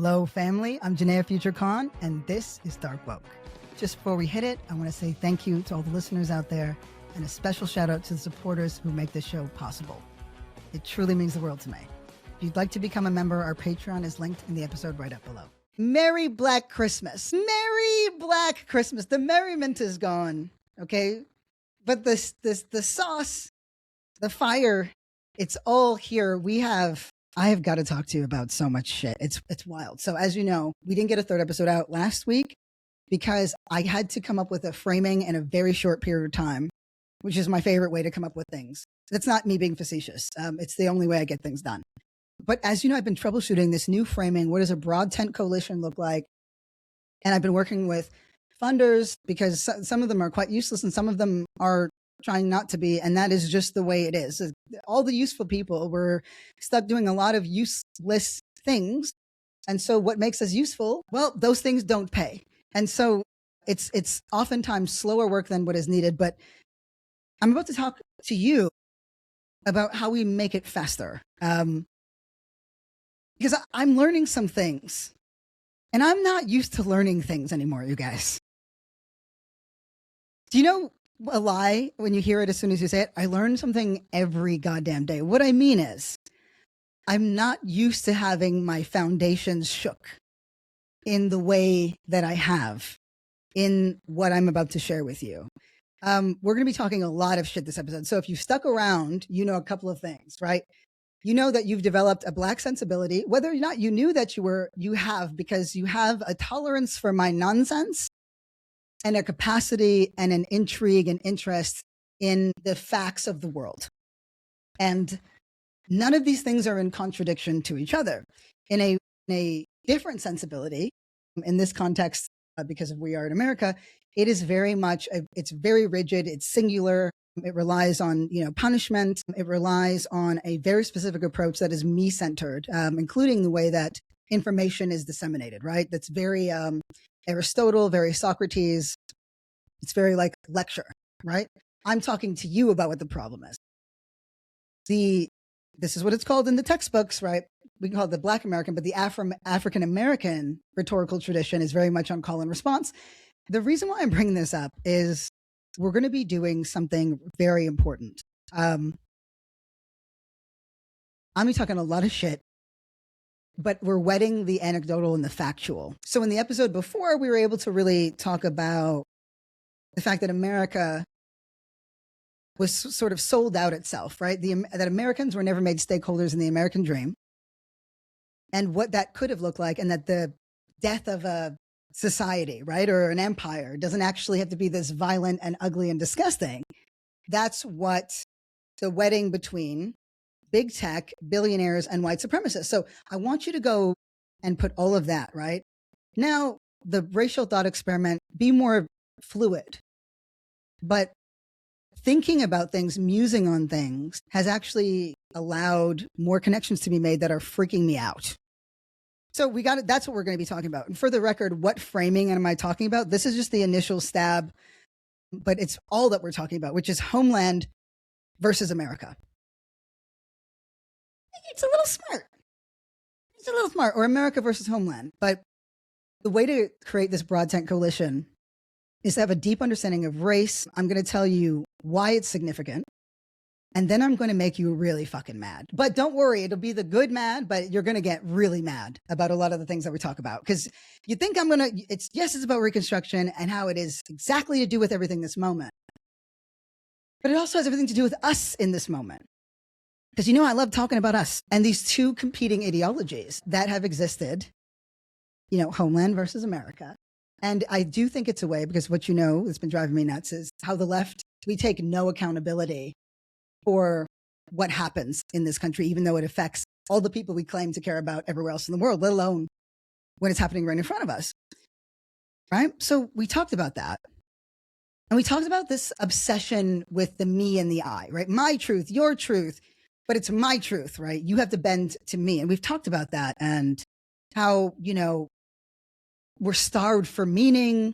Hello, family. I'm Janaya Future Khan, and this is Dark Woke. Just before we hit it, I want to say thank you to all the listeners out there, and a special shout out to the supporters who make this show possible. It truly means the world to me. If you'd like to become a member, our Patreon is linked in the episode right up below. Merry Black Christmas. Merry Black Christmas. The merriment is gone, okay? But the sauce, the fire, it's all here. I have got to talk to you about so much shit. It's wild. So as you know, we didn't get a third episode out last week because I had to come up with a framing in a very short period of time, which is my favorite way to come up with things. That's not me being facetious. It's the only way I get things done. But as you know, I've been troubleshooting this new framing. What does a broad tent coalition look like? And I've been working with funders because some of them are quite useless and some of them are trying not to be. And that is just the way it is. All the useful people were stuck doing a lot of useless things. And so what makes us useful? Well, those things don't pay. And so it's oftentimes slower work than what is needed. But I'm about to talk to you about how we make it faster. Because I'm learning some things and I'm not used to learning things anymore, you guys. Do you know a lie when you hear it as soon as you say it? I learn something every goddamn day. What I mean is I'm not used to having my foundations shook in the way that I have in what I'm about to share with you. We're going to be talking a lot of shit this episode. So if you stuck around, you know a couple of things, right? You know that you've developed a Black sensibility, whether or not you knew that you have, because you have a tolerance for my nonsense and a capacity and an intrigue and interest in the facts of the world. And none of these things are in contradiction to each other. In a different sensibility, in this context, because we are in America, it is very much, it's very rigid, it's singular. It relies on, punishment. It relies on a very specific approach that is me-centered, including the way that information is disseminated, right? That's very Aristotle, very Socrates. It's very like lecture, right? I'm talking to you about what the problem is. This is what it's called in the textbooks, right? We can call it the Black American, but the African American rhetorical tradition is very much on call and response. The reason why I'm bringing this up is we're going to be doing something very important. I'm talking a lot of shit, but we're wedding the anecdotal and the factual. So in the episode before, we were able to really talk about the fact that America was sort of sold out itself, right? That Americans were never made stakeholders in the American dream and what that could have looked like, and that the death of a society, right, or an empire doesn't actually have to be this violent and ugly and disgusting. That's what the wedding between big tech, billionaires, and white supremacists. So I want you to go and put all of that, right? Now, the racial thought experiment, be more fluid. But thinking about things, musing on things, has actually allowed more connections to be made that are freaking me out. So that's what we're going to be talking about. And for the record, what framing am I talking about? This is just the initial stab, but it's all that we're talking about, which is Homeland versus America. It's a little smart. Or America versus Homeland. But the way to create this broad tent coalition is to have a deep understanding of race. I'm going to tell you why it's significant. And then I'm going to make you really fucking mad. But don't worry, it'll be the good mad, but you're going to get really mad about a lot of the things that we talk about. Because you think it's about Reconstruction and how it is exactly to do with everything this moment. But it also has everything to do with us in this moment. Because I love talking about us and these two competing ideologies that have existed, Homeland versus America. And I do think it's a way, because what that's been driving me nuts is how the left, we take no accountability for what happens in this country, even though it affects all the people we claim to care about everywhere else in the world, let alone when it's happening right in front of us. Right? So we talked about that. And we talked about this obsession with the me and the I, right? My truth, your truth, but it's my truth, right? You have to bend to me. And we've talked about that and how, we're starved for meaning.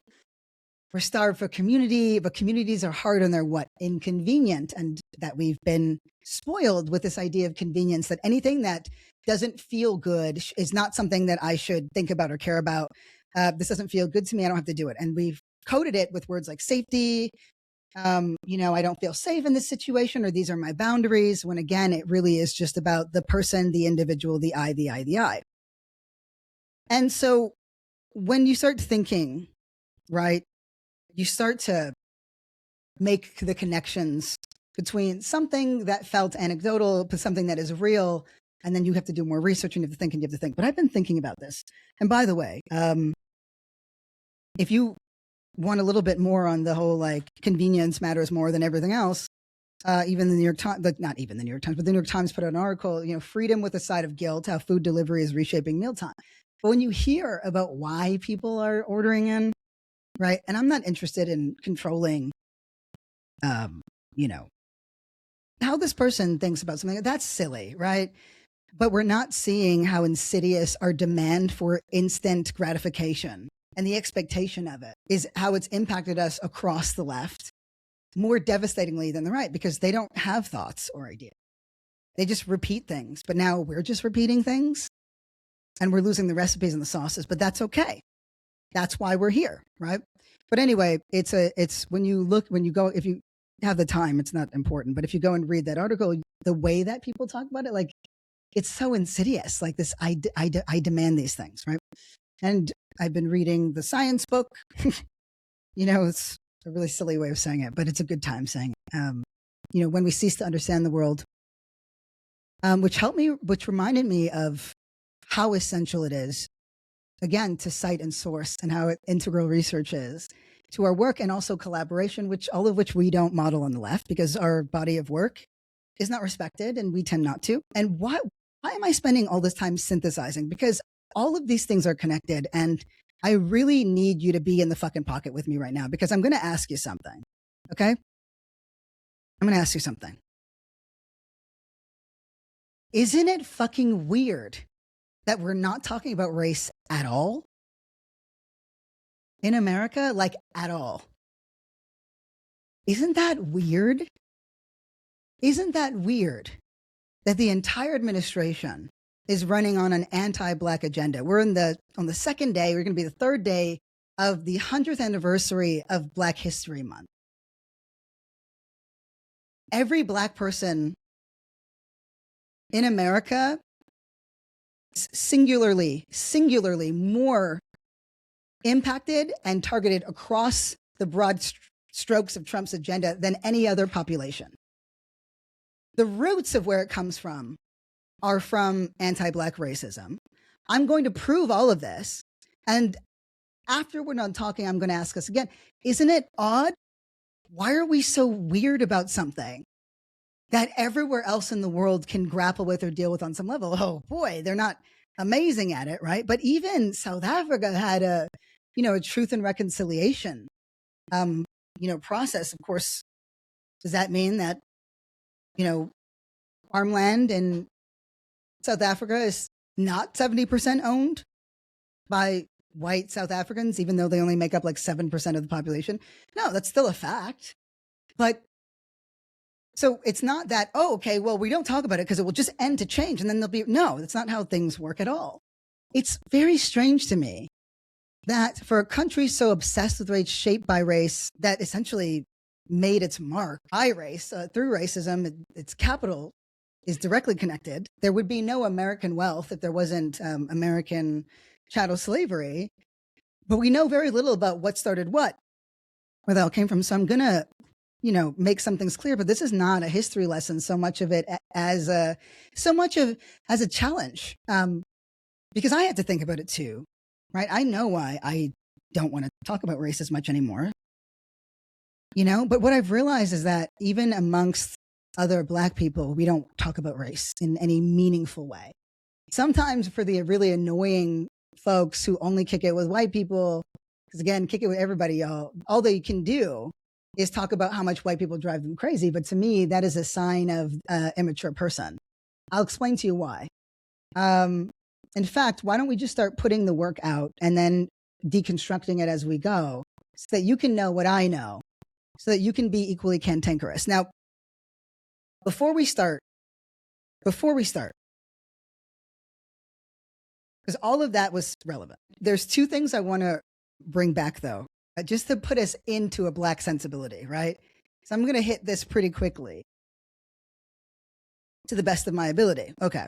We're starved for community, but communities are hard and they're inconvenient, and that we've been spoiled with this idea of convenience, that anything that doesn't feel good, is not something that I should think about or care about. This doesn't feel good to me. I don't have to do it. And we've coded it with words like safety. I don't feel safe in this situation, or these are my boundaries. When again, it really is just about the person, the individual, the I, the I, the I. And so when you start thinking, right, you start to make the connections between something that felt anecdotal to something that is real. And then you have to do more research and you have to think and you have to think. But I've been thinking about this. And by the way, if you want a little bit more on the whole, like, convenience matters more than everything else, even the New York Times, not even the New York Times, but the New York Times put out an article, freedom with a side of guilt, how food delivery is reshaping mealtime. But when you hear about why people are ordering in, right? And I'm not interested in controlling, how this person thinks about something. That's silly, right? But we're not seeing how insidious our demand for instant gratification and the expectation of it is, how it's impacted us across the left more devastatingly than the right, because they don't have thoughts or ideas. They just repeat things. But now we're just repeating things and we're losing the recipes and the sauces, but that's okay. That's why we're here, right? But anyway, it's when you go, if you have the time, it's not important, but if you go and read that article, the way that people talk about it, like, it's so insidious, like this, I demand these things, right? And I've been reading the science book. It's a really silly way of saying it, but it's a good time saying it. When we cease to understand the world, which reminded me of how essential it is, again, to cite and source, and how integral research is to our work, and also collaboration, all of which we don't model on the left because our body of work is not respected and we tend not to. And why am I spending all this time synthesizing? Because all of these things are connected, and I really need you to be in the fucking pocket with me right now, because I'm going to ask you something. Okay? I'm going to ask you something. Isn't it fucking weird that we're not talking about race at all in America? Like, at all. Isn't that weird? Isn't that weird that the entire administration is running on an anti-Black agenda? We're on the second day, we're going to be the third day of the 100th anniversary of Black History Month. Every Black person in America is singularly more impacted and targeted across the broad strokes of Trump's agenda than any other population. The roots of where it comes from are from anti-Black racism. I'm going to prove all of this. And after we're done talking, I'm going to ask us again, isn't it odd? Why are we so weird about something that everywhere else in the world can grapple with or deal with on some level? Oh boy, they're not amazing at it, right? But even South Africa had a truth and reconciliation, process. Of course, does that mean that, farmland in South Africa is not 70% owned by white South Africans, even though they only make up like 7% of the population? No, that's still a fact. But so it's not that, oh, okay, well, we don't talk about it because it will just end to change and then no, that's not how things work at all. It's very strange to me that for a country so obsessed with race, shaped by race, that essentially made its mark by race, through racism, its capital is directly connected. There would be no American wealth if there wasn't American chattel slavery. But we know very little about what started what, where that all came from. So I'm going to, make some things clear, but this is not a history lesson so much of it as a challenge. Because I had to think about it too, right? I know why I don't want to talk about race as much anymore, but what I've realized is that even amongst other Black people, we don't talk about race in any meaningful way. Sometimes for the really annoying folks who only kick it with white people, because again, kick it with everybody, y'all, all they can do is talk about how much white people drive them crazy. But to me, that is a sign of an immature person. I'll explain to you why. In fact, why don't we just start putting the work out and then deconstructing it as we go so that you can know what I know, so that you can be equally cantankerous. Now, before we start, because all of that was relevant. There's two things I want to bring back, though, just to put us into a Black sensibility, right? So I'm going to hit this pretty quickly to the best of my ability. Okay.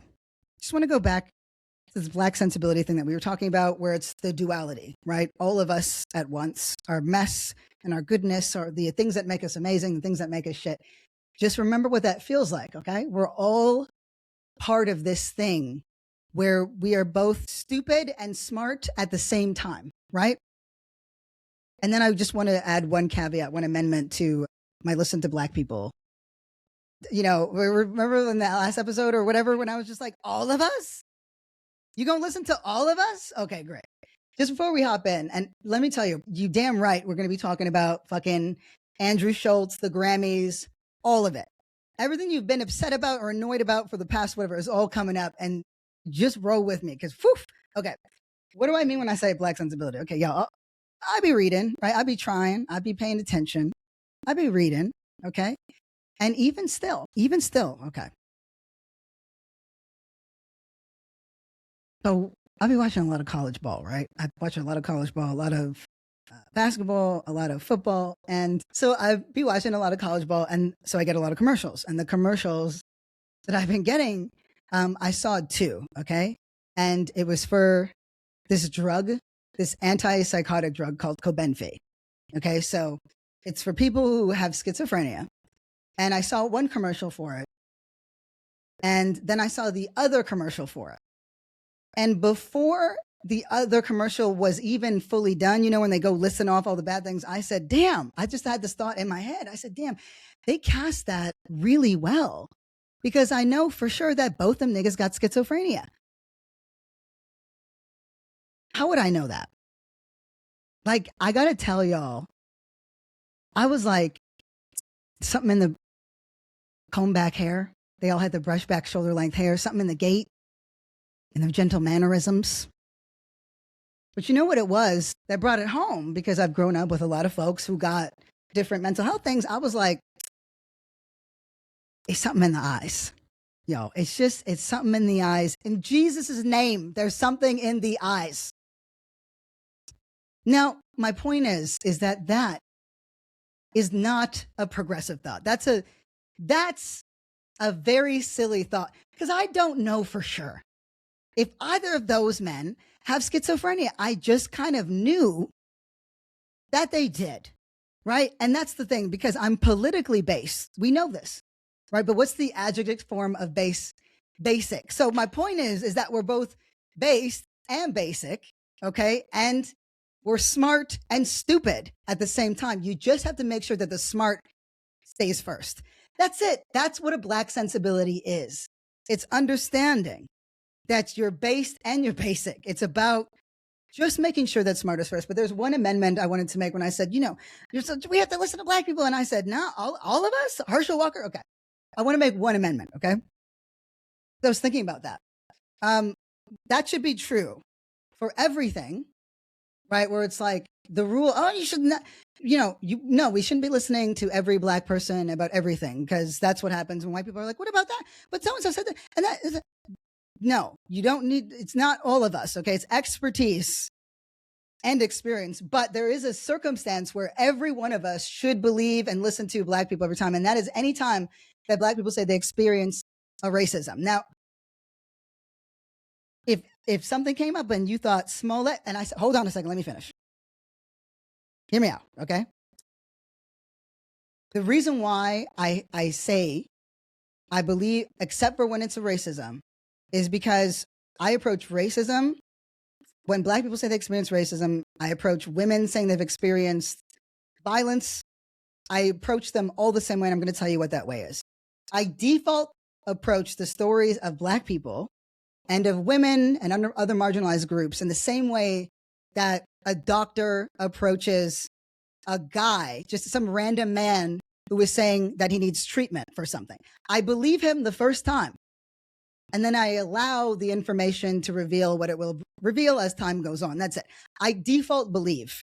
Just want to go back to this Black sensibility thing that we were talking about, where it's the duality, right? All of us at once, our mess and our goodness are the things that make us amazing, the things that make us shit. Just remember what that feels like, okay? We're all part of this thing where we are both stupid and smart at the same time, right? And then I just want to add one caveat, one amendment to my listen to Black people. You know, remember in that last episode or whatever, when I was just like, all of us? You gonna listen to all of us? Okay, great. Just before we hop in, and let me tell you, you damn right, we're going to be talking about fucking Andrew Schultz, the Grammys, all of it. Everything you've been upset about or annoyed about for the past whatever is all coming up, and just roll with me, because okay. What do I mean when I say Black sensibility? Okay, y'all, I be reading, right? I be trying, I be paying attention, I be reading, okay? And even still, okay. So I'll be watching a lot of college ball, right? I watch a lot of college ball, a lot of basketball, a lot of football. And so I'd be watching a lot of college ball. And so I get a lot of commercials. And the commercials that I've been getting, I saw two, okay? And it was for this drug, this antipsychotic drug called Cobenfy. Okay, so it's for people who have schizophrenia. And I saw one commercial for it. And then I saw the other commercial for it. And before the other commercial was even fully done, you know, when they go listen off all the bad things, I said, damn, I just had this thought in my head. I said, damn, they cast that really well, because I know for sure that both them niggas got schizophrenia. How would I know that? Like, I got to tell y'all, I was like, something in the comb back hair. They all had the brush back shoulder length hair, something in the gait and their gentle mannerisms. But you know what it was that brought it home? Because I've grown up with a lot of folks who got different mental health things. I was like, it's something in the eyes. Yo, it's something in the eyes. In Jesus' name, there's something in the eyes. Now, my point is that is not a progressive thought. That's a very silly thought, because I don't know for sure if either of those men have schizophrenia. I just kind of knew that they did, right? And that's the thing, because I'm politically based. We know this, right? But what's the adjective form of basic? So my point is that we're both based and basic, okay? And we're smart and stupid at the same time. You just have to make sure that the smart stays first. That's it. That's what a Black sensibility is. It's understanding that you're based and you're basic. It's about just making sure that smart is first. But there's one amendment I wanted to make when I said, you know, we have to listen to Black people. And I said, no, all of us? Herschel Walker? Okay. I want to make one amendment, okay? I was thinking about that. That should be true for everything, right? Where it's like the rule, oh, you should not, we shouldn't be listening to every Black person about everything, because that's what happens when white people are like, what about that? But so-and-so said that. And that is, no, you don't need, it's not all of us, okay? It's expertise and experience. But there is a circumstance where every one of us should believe and listen to Black people every time. And that is any time that Black people say they experience a racism. Now, if something came up and you thought Smollett, and I said, hold on a second, let me finish. Hear me out, okay? The reason why I say I believe, except for when it's a racism, is because I approach racism, when Black people say they experience racism, I approach women saying they've experienced violence, I approach them all the same way, and I'm going to tell you what that way is. I default approach the stories of Black people and of women and other marginalized groups in the same way that a doctor approaches a guy, just some random man who is saying that he needs treatment for something. I believe him the first time, and then I allow the information to reveal what it will reveal as time goes on. That's it. I default believe.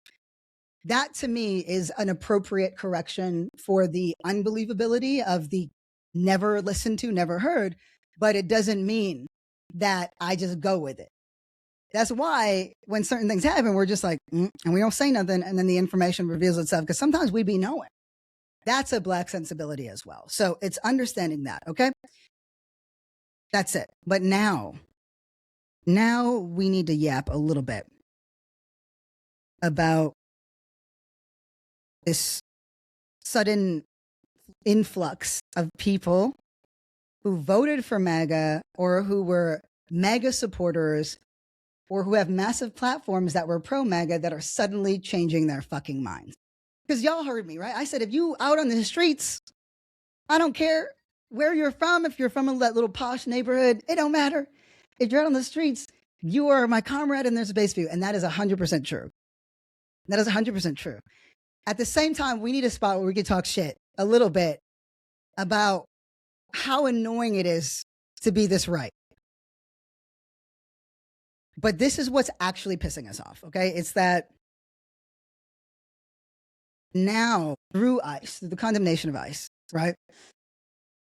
That to me is an appropriate correction for the unbelievability of the never listened to, never heard, but it doesn't mean that I just go with it. That's why when certain things happen, we're just like, and we don't say nothing. And then the information reveals itself because sometimes we be knowing. That's a Black sensibility as well. So it's understanding that. Okay. That's it. But now we need to yap a little bit about this sudden influx of people who voted for MAGA or who were MAGA supporters or who have massive platforms that were pro MAGA that are suddenly changing their fucking minds. Because y'all heard me, right? I said, if you out on the streets, I don't care where you're from. If you're from that little posh neighborhood, it don't matter. If you're out on the streets, you are my comrade and there's a base view. And that is 100% true. That is 100% true. At the same time, we need a spot where we can talk shit a little bit about how annoying it is to be this right. But this is what's actually pissing us off, okay? It's that now through ICE, through the condemnation of ICE, right?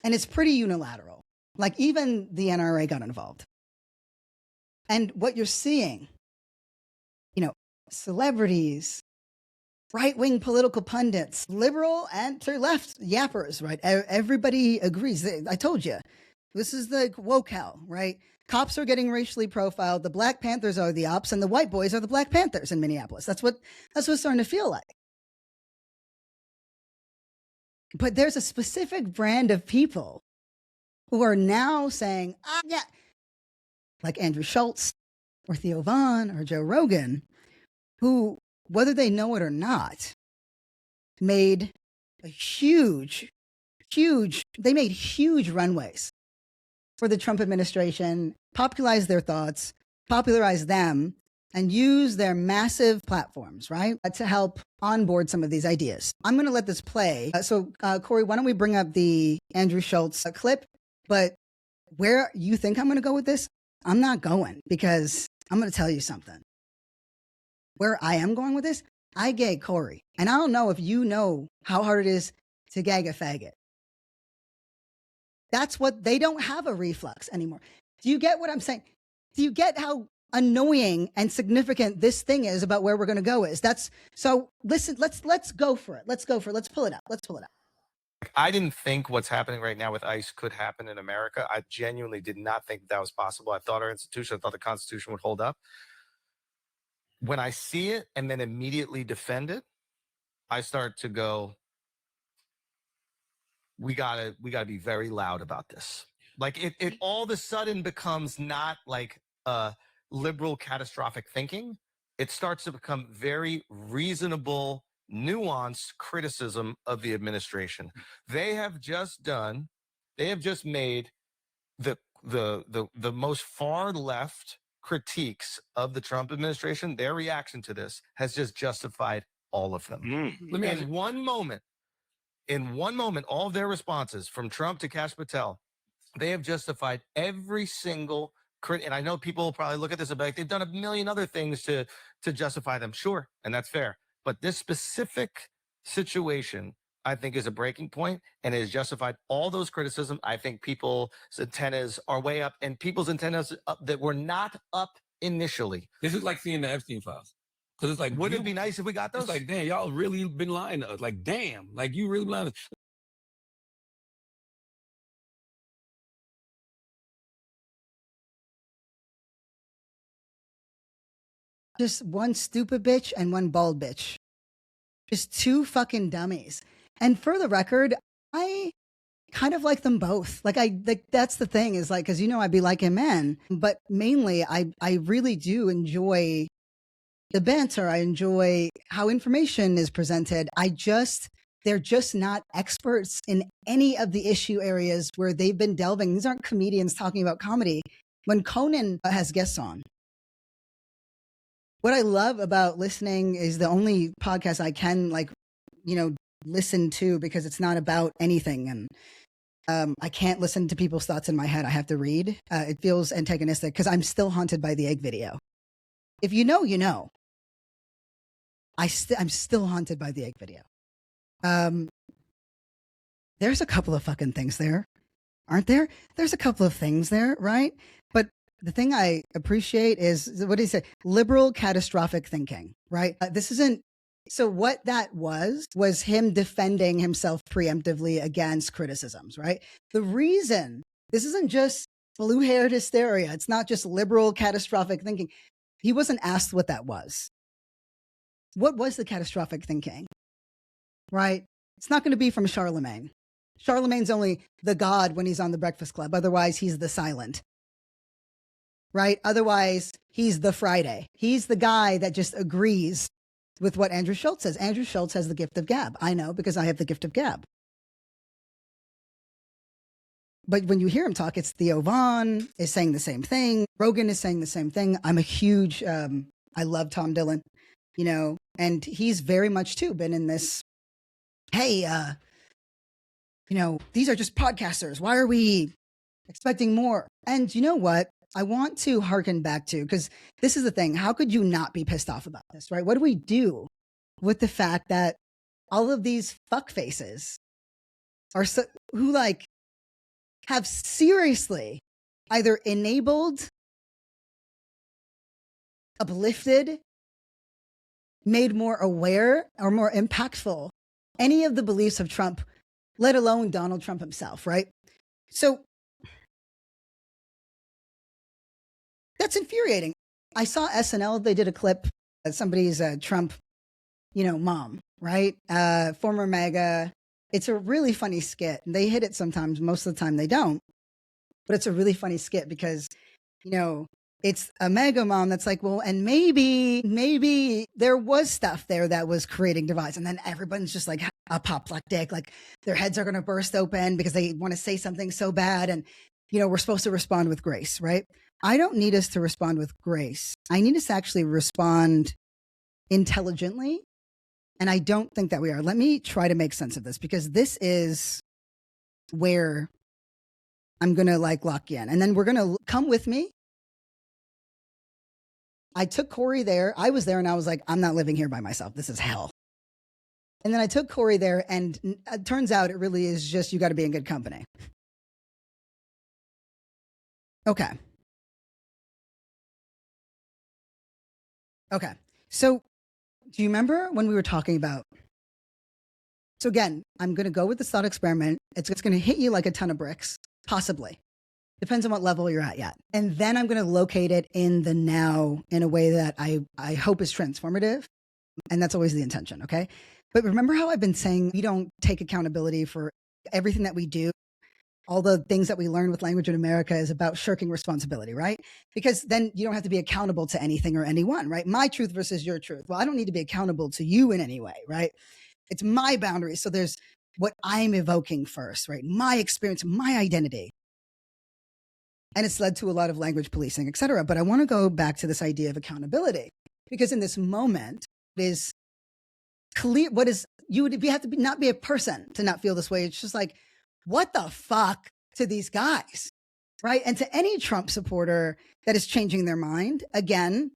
And it's pretty unilateral. Like even the NRA got involved. And what you're seeing, celebrities, right-wing political pundits, liberal and to left yappers, right? Everybody agrees. I told you, this is the woke hell, right? Cops are getting racially profiled. The Black Panthers are the ops and the white boys are the Black Panthers in Minneapolis. That's what it's starting to feel like. But there's a specific brand of people who are now saying, yeah, like Andrew Schultz or Theo Vaughn or Joe Rogan, who, whether they know it or not, made a huge runways for the Trump administration, popularized their thoughts, popularized them, and use their massive platforms, right, to help onboard some of these ideas. I'm going to let this play. So, Corey, why don't we bring up the Andrew Schultz clip? But where you think I'm going to go with this, I'm not going, because I'm going to tell you something. Where I am going with this, I gag Corey. And I don't know if you know how hard it is to gag a faggot. That's what, they don't have a reflux anymore. Do you get what I'm saying? Do you get how annoying and significant this thing is about where we're going to go is? So listen, let's go for it. Let's pull it up. I didn't think what's happening right now with ICE could happen in America. I genuinely did not think that was possible. I thought I thought the Constitution would hold up. When I see it and then immediately defend it, I start to go, we gotta be very loud about this. Like it all of a sudden becomes not like liberal catastrophic thinking. It starts to become very reasonable, nuanced criticism of the administration. They have just made the most far left critiques of the Trump administration. Their reaction to this has just justified all of them. In one moment, all of their responses from Trump to Kash Patel, they have justified every single and I know people will probably look at this and be like, they've done a million other things to justify them. Sure, and that's fair. But this specific situation, I think, is a breaking point and it has justified all those criticism. I think people's antennas are way up, and people's antennas that were not up initially. This is like seeing the Epstein files. Because it's like, wouldn't it be nice if we got those? It's like, damn, y'all really been lying to us. Like, damn, like you really lying to us. Just one stupid bitch and one bald bitch. Just two fucking dummies. And for the record, I kind of like them both. Like that's the thing is like, cause I be liking men, but mainly I really do enjoy the banter. I enjoy how information is presented. They're just not experts in any of the issue areas where they've been delving. These aren't comedians talking about comedy. When Conan has guests on, what I love about listening is the only podcast I can listen to because it's not about anything. And I can't listen to people's thoughts in my head. I have to read. It feels antagonistic because I'm still haunted by the egg video. If you know, you know. I'm still haunted by the egg video. There's a couple of fucking things there, aren't there? There's a couple of things there, right? But the thing I appreciate is, what did he say? Liberal catastrophic thinking, right? This isn't, so what that was him defending himself preemptively against criticisms, right? The reason, this isn't just blue-haired hysteria. It's not just liberal catastrophic thinking. He wasn't asked what that was. What was the catastrophic thinking, right? It's not going to be from Charlemagne. Charlemagne's only the god when he's on the Breakfast Club. Otherwise, he's the silent, right? Otherwise, he's the Friday. He's the guy that just agrees with what Andrew Schultz says. Andrew Schultz has the gift of gab. I know, because I have the gift of gab. But when you hear him talk, it's Theo Vaughn is saying the same thing. Rogan is saying the same thing. I'm a huge, I love Tom Dillon, you know, and he's very much too been in this, hey, you know, these are just podcasters. Why are we expecting more? And you know what? I want to hearken back to, because this is the thing. How could you not be pissed off about this, right? What do we do with the fact that all of these fuck faces are who like have seriously either enabled, uplifted, made more aware or more impactful any of the beliefs of Trump, let alone Donald Trump himself, right? So that's infuriating. I saw SNL, they did a clip of somebody's Trump, you know, mom, right? Former MAGA. It's a really funny skit. They hit it sometimes. Most of the time they don't. But it's a really funny skit because, you know, it's a MAGA mom that's like, well, and maybe there was stuff there that was creating divides. And then everyone's just like apoplectic, like their heads are going to burst open because they want to say something so bad. And, you know, we're supposed to respond with grace, right? I don't need us to respond with grace. I need us to actually respond intelligently. And I don't think that we are. Let me try to make sense of this, because this is where I'm going to like lock you in. And then we're going to come with me. I took Corey there. I was there and I was like, I'm not living here by myself. This is hell. And then I took Corey there, and it turns out it really is just, you got to be in good company. Okay. Okay. So do you remember when we were talking about, so again, I'm going to go with this thought experiment. It's going to hit you like a ton of bricks, possibly. Depends on what level you're at yet. And then I'm going to locate it in the now in a way that I hope is transformative. And that's always the intention, okay? But remember how I've been saying we don't take accountability for everything that we do? All the things that we learn with Language in America is about shirking responsibility, right? Because then you don't have to be accountable to anything or anyone, right? My truth versus your truth. Well, I don't need to be accountable to you in any way, right? It's my boundaries. So there's what I'm evoking first, right? My experience, my identity. And it's led to a lot of language policing, et cetera. But I want to go back to this idea of accountability, because in this moment it is clear what is, you have to not be a person to not feel this way. It's just like, what the fuck to these guys, right? And to any Trump supporter that is changing their mind, again,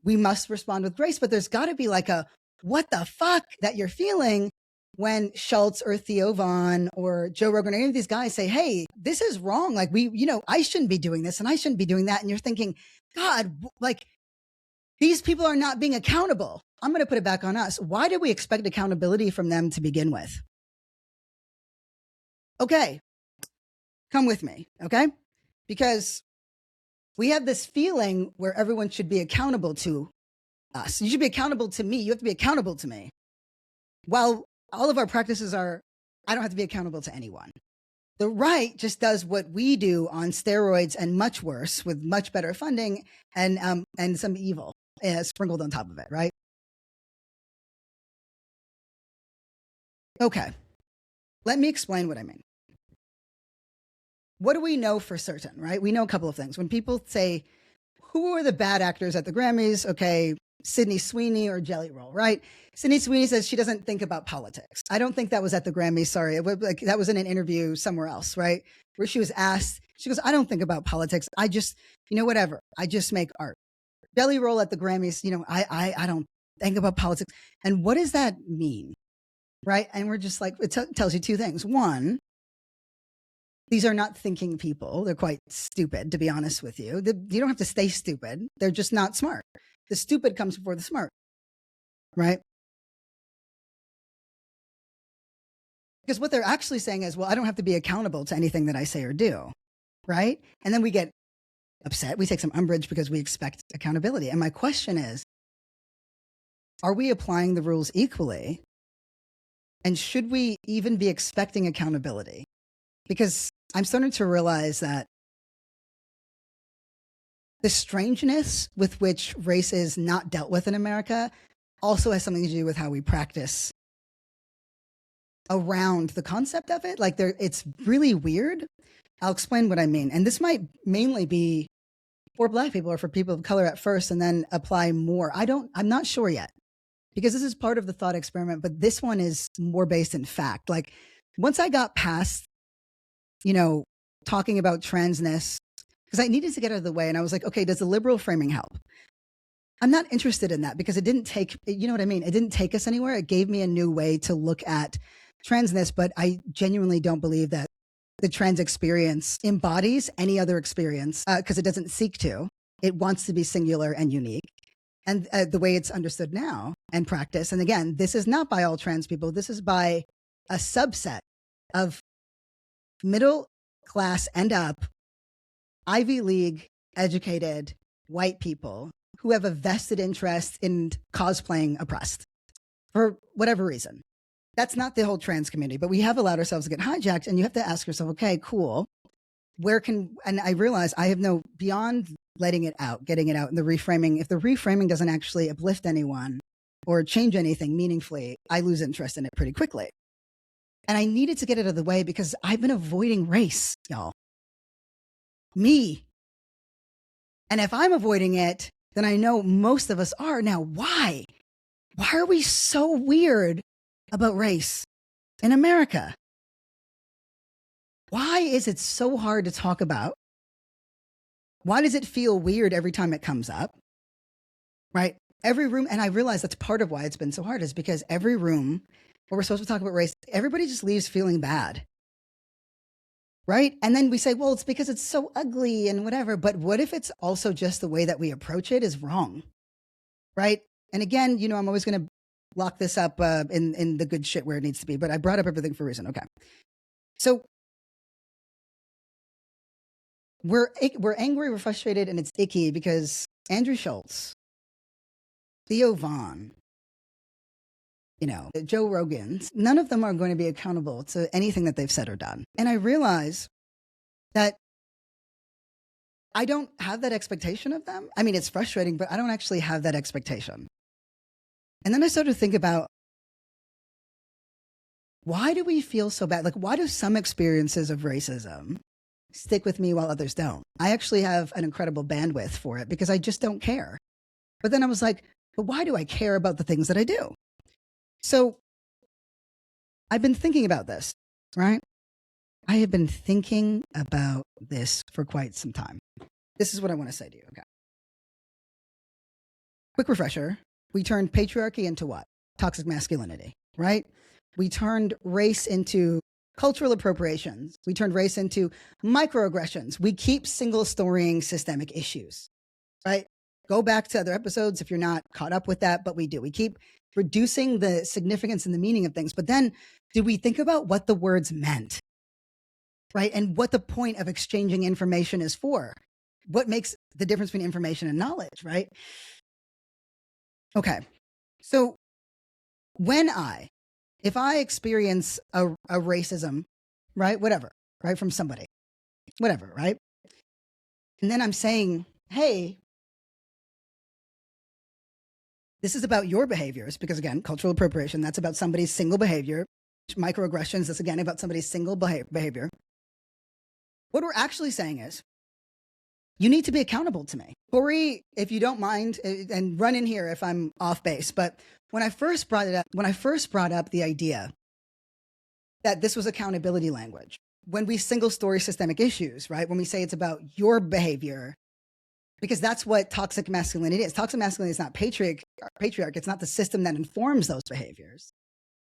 we must respond with grace, but there's got to be like a, what the fuck that you're feeling when Schultz or Theo Vaughn or Joe Rogan or any of these guys say, hey, this is wrong. Like I shouldn't be doing this and I shouldn't be doing that. And you're thinking, God, like these people are not being accountable. I'm going to put it back on us. Why do we expect accountability from them to begin with? Okay, come with me, okay? Because we have this feeling where everyone should be accountable to us. You should be accountable to me. You have to be accountable to me. While all of our practices are, I don't have to be accountable to anyone. The right just does what we do on steroids and much worse with much better funding and some evil sprinkled on top of it, right? Okay, let me explain what I mean. What do we know for certain, right? We know a couple of things. When people say, who are the bad actors at the Grammys? Okay, Sydney Sweeney or Jelly Roll, right? Sydney Sweeney says she doesn't think about politics. I don't think that was at the Grammys. Sorry. That was in an interview somewhere else, right? Where she was asked, she goes, I don't think about politics. I just, whatever. I just make art. Jelly Roll at the Grammys, I don't think about politics. And what does that mean? Right? And we're just like, it tells you two things. One, These are not thinking people. They're quite stupid, to be honest with you. You don't have to stay stupid. They're just not smart. The stupid comes before the smart, right? Because what they're actually saying is, well, I don't have to be accountable to anything that I say or do, right? And then we get upset. We take some umbrage because we expect accountability. And my question is, are we applying the rules equally? And should we even be expecting accountability? Because I'm starting to realize that the strangeness with which race is not dealt with in America also has something to do with how we practice around the concept of it. Like it's really weird. I'll explain what I mean. And this might mainly be for Black people or for people of color at first and then apply more. I'm not sure yet because this is part of the thought experiment, but this one is more based in fact. Like once I got past, talking about transness, because I needed to get out of the way and I was like, okay, does the liberal framing help? I'm not interested in that because it didn't take, you know what I mean? It didn't take us anywhere. It gave me a new way to look at transness, but I genuinely don't believe that the trans experience embodies any other experience because it doesn't seek to. It wants to be singular and unique. And the way it's understood now and practice. And again, this is not by all trans people. This is by a subset of middle class and up, Ivy League educated white people who have a vested interest in cosplaying oppressed for whatever reason. That's not the whole trans community, but we have allowed ourselves to get hijacked. And you have to ask yourself, okay, cool. And I realize I have beyond letting it out, getting it out and the reframing. If the reframing doesn't actually uplift anyone or change anything meaningfully, I lose interest in it pretty quickly. And I needed to get it out of the way because I've been avoiding race, y'all. Me. And if I'm avoiding it, then I know most of us are. Now, why? Why are we so weird about race in America? Why is it so hard to talk about? Why does it feel weird every time it comes up? Right? Every room, and I realize that's part of why it's been so hard is because every room where we're supposed to talk about race, everybody just leaves feeling bad. Right? And then we say, well, it's because it's so ugly and whatever. But what if it's also just the way that we approach it is wrong? Right? And again, I'm always going to lock this up in the good shit where it needs to be. But I brought up everything for a reason. Okay. So we're angry, we're frustrated, and it's icky because Andrew Schultz, Theo Vaughn, Joe Rogan's, none of them are going to be accountable to anything that they've said or done. And I realize that I don't have that expectation of them. I mean, it's frustrating, but I don't actually have that expectation. And then I started to think about, why do we feel so bad? Like, why do some experiences of racism stick with me while others don't? I actually have an incredible bandwidth for it because I just don't care. But then I was like, but why do I care about the things that I do? So I've been thinking about this, right? I have been thinking about this for quite some time. This is what I want to say to you. Okay. Quick refresher. We turned patriarchy into what? Toxic masculinity, right? We turned race into cultural appropriations. We turned race into microaggressions. We keep single storying systemic issues, right? Go back to other episodes if you're not caught up with that, but we do. We keep reducing the significance and the meaning of things. But then did we think about what the words meant, right? And what the point of exchanging information is for? What makes the difference between information and knowledge, right? Okay. So if I experience a racism, right? Whatever, right? From somebody, whatever, right? And then I'm saying, hey, this is about your behaviors, because again, cultural appropriation, that's about somebody's single behavior. Microaggressions, that's again about somebody's single behavior. What we're actually saying is, you need to be accountable to me. Corey, if you don't mind, and run in here if I'm off base, but when I first brought up the idea that this was accountability language, when we single story systemic issues, right? When we say it's about your behavior, because that's what toxic masculinity is. Toxic masculinity is not patriarch. It's not the system that informs those behaviors.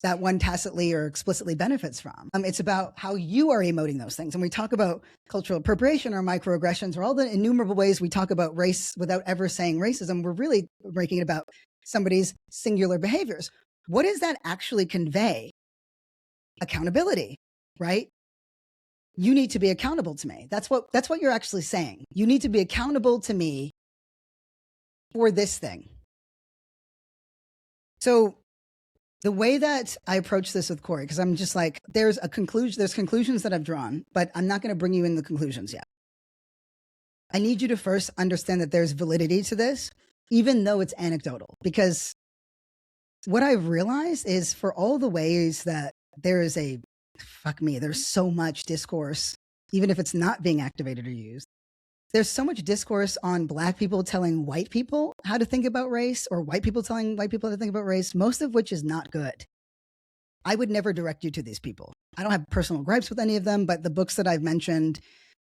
that one tacitly or explicitly benefits from. It's about how you are emoting those things. And we talk about cultural appropriation or microaggressions or all the innumerable ways we talk about race without ever saying racism. We're really breaking it about somebody's singular behaviors. What does that actually convey? Accountability, right? You need to be accountable to me. That's what you're actually saying. You need to be accountable to me for this thing. So the way that I approach this with Corey, because I'm just like, there's conclusions that I've drawn, but I'm not going to bring you in the conclusions yet. I need you to first understand that there's validity to this, even though it's anecdotal, because what I've realized is for all the ways that there is there's so much discourse, even if it's not being activated or used. There's so much discourse on Black people telling white people how to think about race, or white people telling white people how to think about race, most of which is not good. I would never direct you to these people. I don't have personal gripes with any of them, but the books that I've mentioned,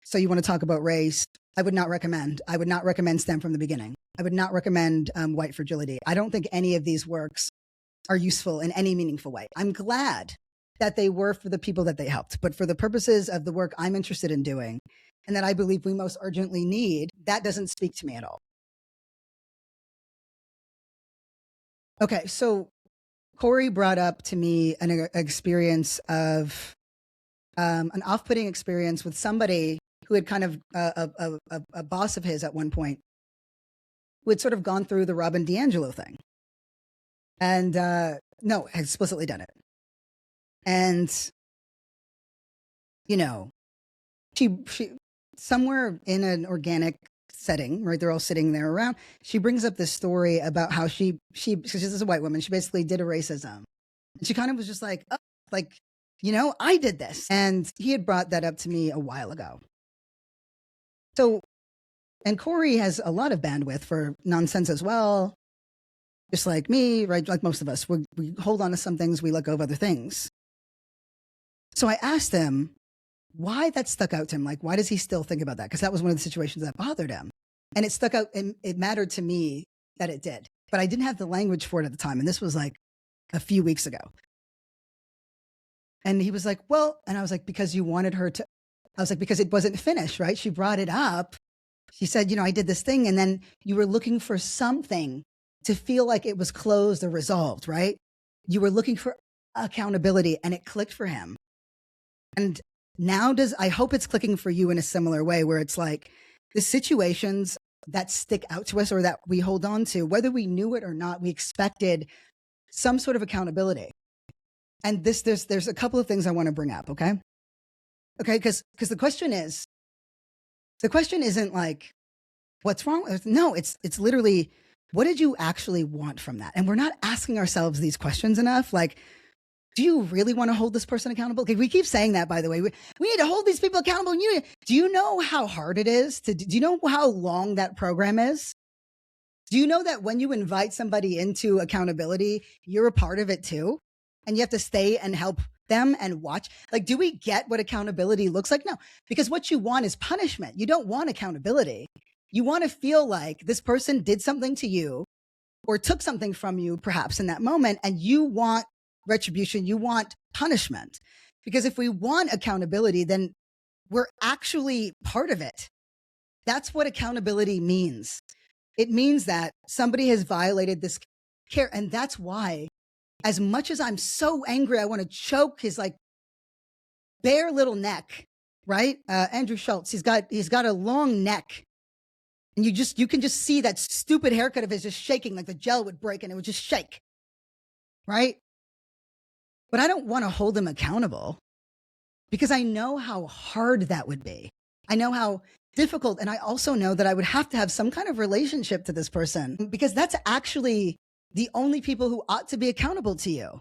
So You Want to Talk About Race, I would not recommend. I would not recommend STEM from the beginning. I would not recommend White Fragility. I don't think any of these works are useful in any meaningful way. I'm glad that they were for the people that they helped, but for the purposes of the work I'm interested in doing, and that I believe we most urgently need, that doesn't speak to me at all. Okay, so Corey brought up to me an experience of an off-putting experience with somebody who had kind of a boss of his at one point, who had sort of gone through the Robin DiAngelo thing, and no, had explicitly done it, and she somewhere in an organic setting, right? They're all sitting there around. She brings up this story about how because she's a white woman, she basically did a racism. And she kind of was just like, oh, I did this. And he had brought that up to me a while ago. So, and Corey has a lot of bandwidth for nonsense as well. Just like me, right? Like most of us, we hold on to some things, we let go of other things. So I asked him why that stuck out to him. Like, why does he still think about that? Because that was one of the situations that bothered him. And it stuck out, and it mattered to me that it did. But I didn't have the language for it at the time. And this was like a few weeks ago. And he was like, well, and I was like, because you wanted her to, I was like, because it wasn't finished, right? She brought it up. She said, I did this thing. And then you were looking for something to feel like it was closed or resolved, right? You were looking for accountability, and it clicked for him. And now I hope it's clicking for you in a similar way, where it's like the situations that stick out to us or that we hold on to, whether we knew it or not, we expected some sort of accountability. And there's a couple of things I want to bring up. Okay. Because the question isn't like, what's wrong? No, it's literally, what did you actually want from that? And we're not asking ourselves these questions enough. Like, do you really want to hold this person accountable? Okay, we keep saying that, by the way. We need to hold these people accountable. Do you know how hard it is? Do you know how long that program is? Do you know that when you invite somebody into accountability, you're a part of it too? And you have to stay and help them and watch. Like, do we get what accountability looks like? No, because what you want is punishment. You don't want accountability. You want to feel like this person did something to you or took something from you, perhaps in that moment, and you want retribution, you want punishment. Because if we want accountability, then we're actually part of it. That's what accountability means. It means that somebody has violated this care. And that's why, as much as I'm so angry, I want to choke his like bare little neck, right? Andrew Schultz, he's got a long neck. And you can just see that stupid haircut of his just shaking, like the gel would break and it would just shake, right? But I don't want to hold him accountable because I know how hard that would be. I know how difficult. And I also know that I would have to have some kind of relationship to this person, because that's actually the only people who ought to be accountable to you.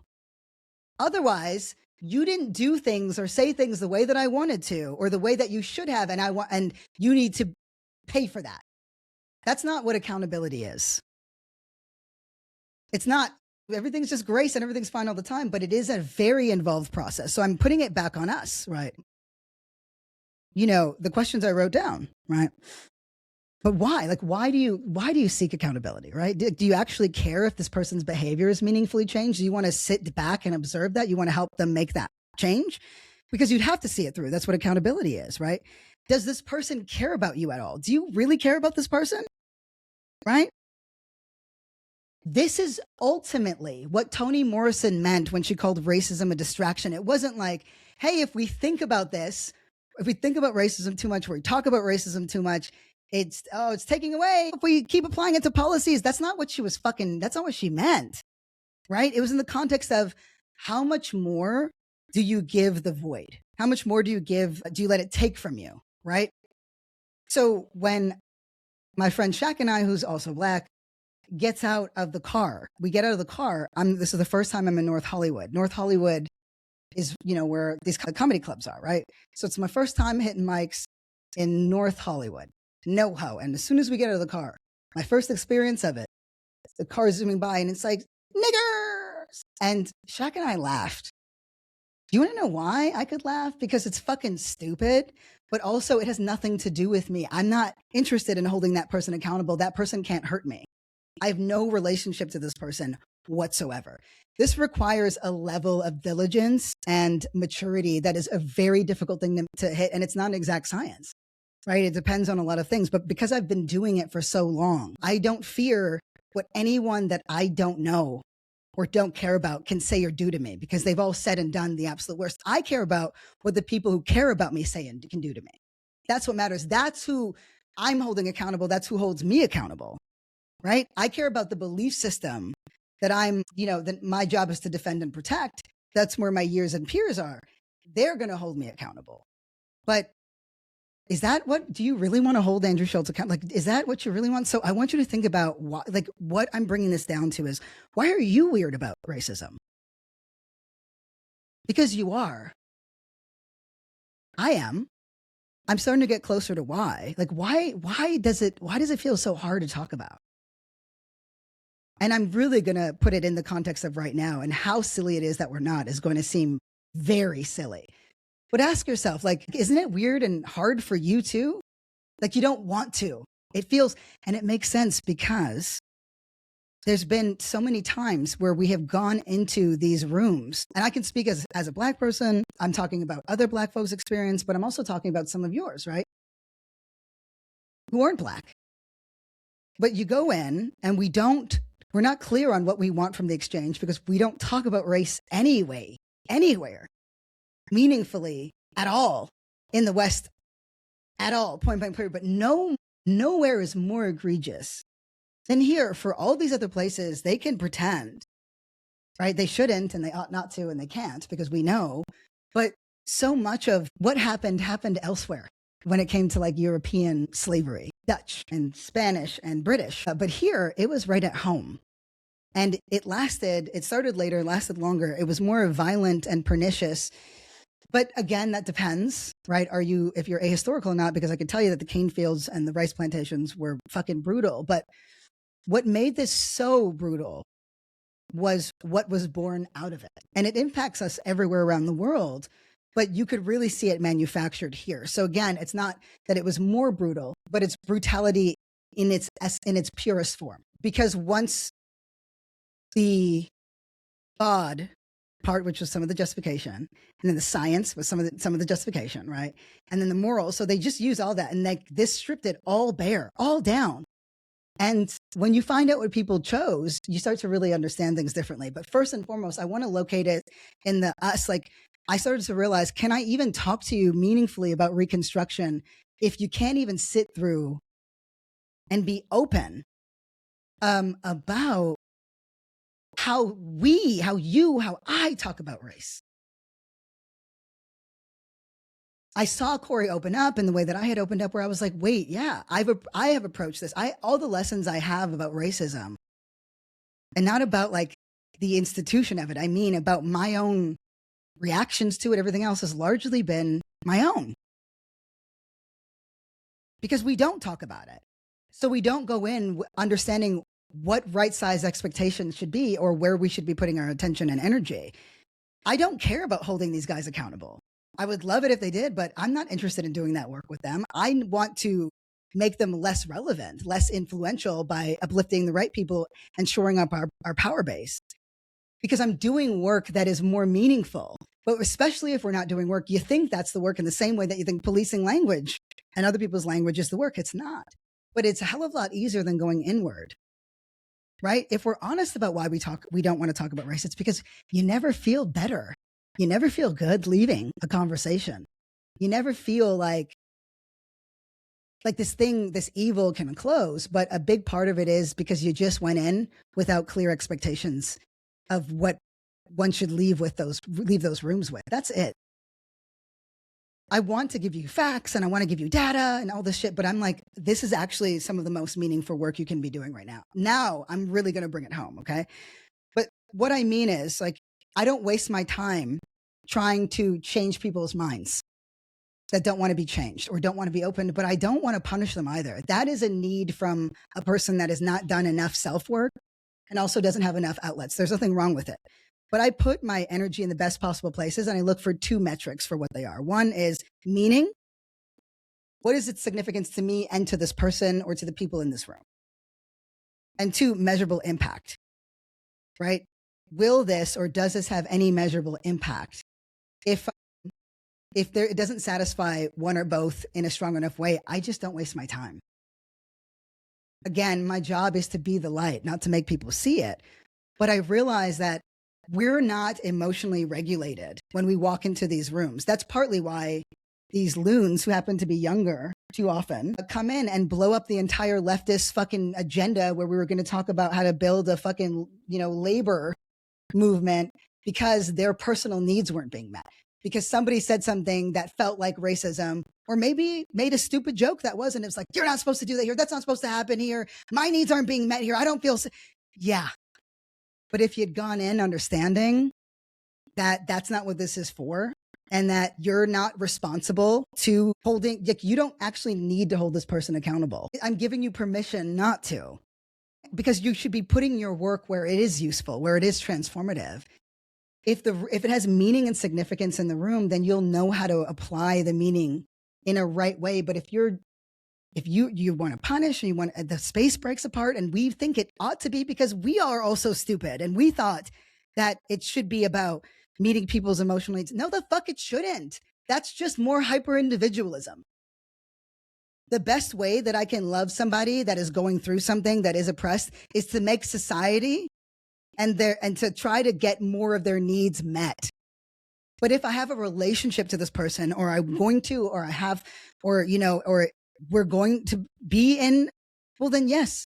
Otherwise, you didn't do things or say things the way that I wanted to, or the way that you should have. And you need to pay for that. That's not what accountability is. It's not. Everything's just grace and everything's fine all the time, but it is a very involved process. So I'm putting it back on us, right? The questions I wrote down, right? But why? Like, why do you seek accountability, right? Do you actually care if this person's behavior is meaningfully changed? Do you want to sit back and observe that? You want to help them make that change? Because you'd have to see it through. That's what accountability is, right? Does this person care about you at all? Do you really care about this person? Right? This is ultimately what Toni Morrison meant when she called racism a distraction. It wasn't like, hey, if we think about this, if we think about racism too much, or we talk about racism too much, it's taking away. If we keep applying it to policies, that's not what she meant, right? It was in the context of how much more do you give the void? How much more do you let it take from you, right? So when my friend Shaq and I, who's also Black, gets out of the car, we get out of the car. This is the first time I'm in North Hollywood. North Hollywood is, where these comedy clubs are, right? So it's my first time hitting mics in North Hollywood. NoHo. And as soon as we get out of the car, my first experience of it, the car is zooming by and it's like, niggers. And Shaq and I laughed. Do you want to know why I could laugh? Because it's fucking stupid, but also it has nothing to do with me. I'm not interested in holding that person accountable. That person can't hurt me. I have no relationship to this person whatsoever. This requires a level of diligence and maturity that is a very difficult thing to hit. And it's not an exact science, right? It depends on a lot of things. But because I've been doing it for so long, I don't fear what anyone that I don't know or don't care about can say or do to me, because they've all said and done the absolute worst. I care about what the people who care about me say and can do to me. That's what matters. That's who I'm holding accountable. That's who holds me accountable, right? I care about the belief system that that my job is to defend and protect. That's where my years and peers are. They're going to hold me accountable. But do you really want to hold Andrew Schultz accountable? Like, is that what you really want? So I want you to think about what I'm bringing this down to is, why are you weird about racism? Because you are. I am. I'm starting to get closer to why. Like, why does it feel so hard to talk about? And I'm really going to put it in the context of right now, and how silly it is that we're not is going to seem very silly. But ask yourself, like, isn't it weird and hard for you too? Like, you don't want to. It feels, and it makes sense because there's been so many times where we have gone into these rooms, and I can speak as a Black person. I'm talking about other Black folks' experience, but I'm also talking about some of yours, right? Who aren't Black. But you go in and we're not clear on what we want from the exchange, because we don't talk about race anywhere, meaningfully at all in the West at all, point blank period. But nowhere is more egregious than here. For all these other places, they can pretend, right? They shouldn't, and they ought not to, and they can't, because we know. But so much of what happened elsewhere when it came to like European slavery, Dutch and Spanish and British. But here, it was right at home. And it started later, lasted longer. It was more violent and pernicious. But again, that depends, right? If you're ahistorical or not, because I can tell you that the cane fields and the rice plantations were fucking brutal. But what made this so brutal was what was born out of it. And it impacts us everywhere around the world, but you could really see it manufactured here. So again, it's not that it was more brutal, but it's brutality in its purest form. Because once the God part, which was some of the justification, and then the science was some of the justification, right? And then the moral. So they just use all that, and this stripped it all bare, all down. And when you find out what people chose, you start to really understand things differently. But first and foremost, I want to locate it in the us. Like, I started to realize, can I even talk to you meaningfully about Reconstruction if you can't even sit through and be open about how I talk about race? I saw Corey open up in the way that I had opened up, where I was like, wait, yeah, I have approached this. All the lessons I have about racism, and not about like the institution of it. I mean, about my own reactions to it. Everything else has largely been my own, because we don't talk about it. So we don't go in understanding what right-sized expectations should be, or where we should be putting our attention and energy. I don't care about holding these guys accountable. I would love it if they did, but I'm not interested in doing that work with them. I want to make them less relevant, less influential by uplifting the right people and shoring up our power base. Because I'm doing work that is more meaningful. But especially if we're not doing work, you think that's the work in the same way that you think policing language and other people's language is the work. It's not. But it's a hell of a lot easier than going inward, right? If we're honest about why we don't want to talk about race, it's because you never feel better. You never feel good leaving a conversation. You never feel like this evil can close. But a big part of it is because you just went in without clear expectations of what one should leave those rooms with. That's it. I want to give you facts and I want to give you data and all this shit, but I'm like, this is actually some of the most meaningful work you can be doing right now. Now I'm really going to bring it home. Okay. But what I mean is, like, I don't waste my time trying to change people's minds that don't want to be changed or don't want to be opened, but I don't want to punish them either. That is a need from a person that has not done enough self-work and also doesn't have enough outlets. There's nothing wrong with it. But I put my energy in the best possible places and I look for two metrics for what they are. One is meaning. What is its significance to me and to this person or to the people in this room? And two, measurable impact, right? Will this or does this have any measurable impact? If it doesn't satisfy one or both in a strong enough way, I just don't waste my time. Again, my job is to be the light, not to make people see it. But I realize that we're not emotionally regulated when we walk into these rooms. That's partly why these loons who happen to be younger too often come in and blow up the entire leftist fucking agenda where we were going to talk about how to build a fucking, labor movement because their personal needs weren't being met. Because somebody said something that felt like racism, or maybe made a stupid joke that wasn't. It was like, you're not supposed to do that here. That's not supposed to happen here. My needs aren't being met here. I don't feel yeah. But if you'd gone in understanding that that's not what this is for, and that you're not responsible to holding, like, you don't actually need to hold this person accountable. I'm giving you permission not to, because you should be putting your work where it is useful, where it is transformative. If it has meaning and significance in the room, then you'll know how to apply the meaning in a right way. But if you want to punish and the space breaks apart, and we think it ought to be because we are also stupid and we thought that it should be about meeting people's emotional needs. No, the fuck it shouldn't. That's just more hyper individualism. The best way that I can love somebody that is going through something that is oppressed is to make society and to try to get more of their needs met. But if I have a relationship to this person, or I'm going to, or I have, or we're going to be in, well, then yes.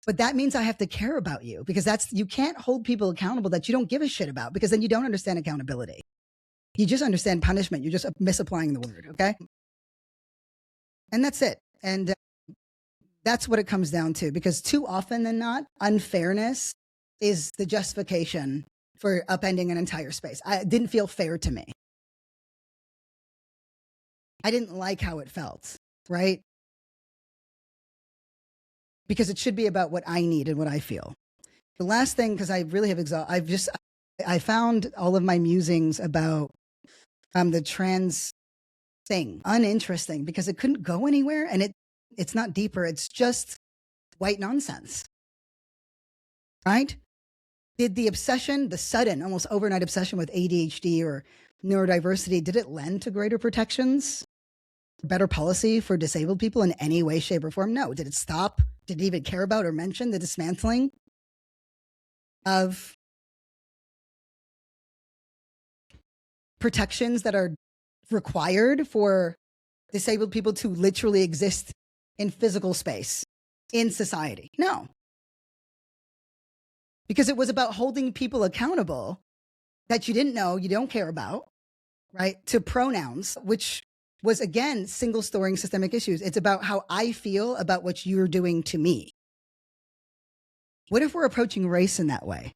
But that means I have to care about you, because you can't hold people accountable that you don't give a shit about, because then you don't understand accountability. You just understand punishment. You're just misapplying the word. Okay. And that's it. And that's what it comes down to, because too often than not, unfairness is the justification for upending an entire space. It didn't feel fair to me. I didn't like how it felt, right? Because it should be about what I need and what I feel. The last thing, because I really have I found all of my musings about the trans thing uninteresting, because it couldn't go anywhere, and it's not deeper. It's just white nonsense, right? Did the obsession, the sudden, almost overnight obsession with ADHD or neurodiversity, did it lend to greater protections, better policy for disabled people in any way, shape, or form? No. Did it stop? Did it even care about or mention the dismantling of protections that are required for disabled people to literally exist in physical space in society? No. Because it was about holding people accountable that you didn't know, you don't care about, right? To pronouns, which was, again, single storing systemic issues. It's about how I feel about what you're doing to me. What if we're approaching race in that way?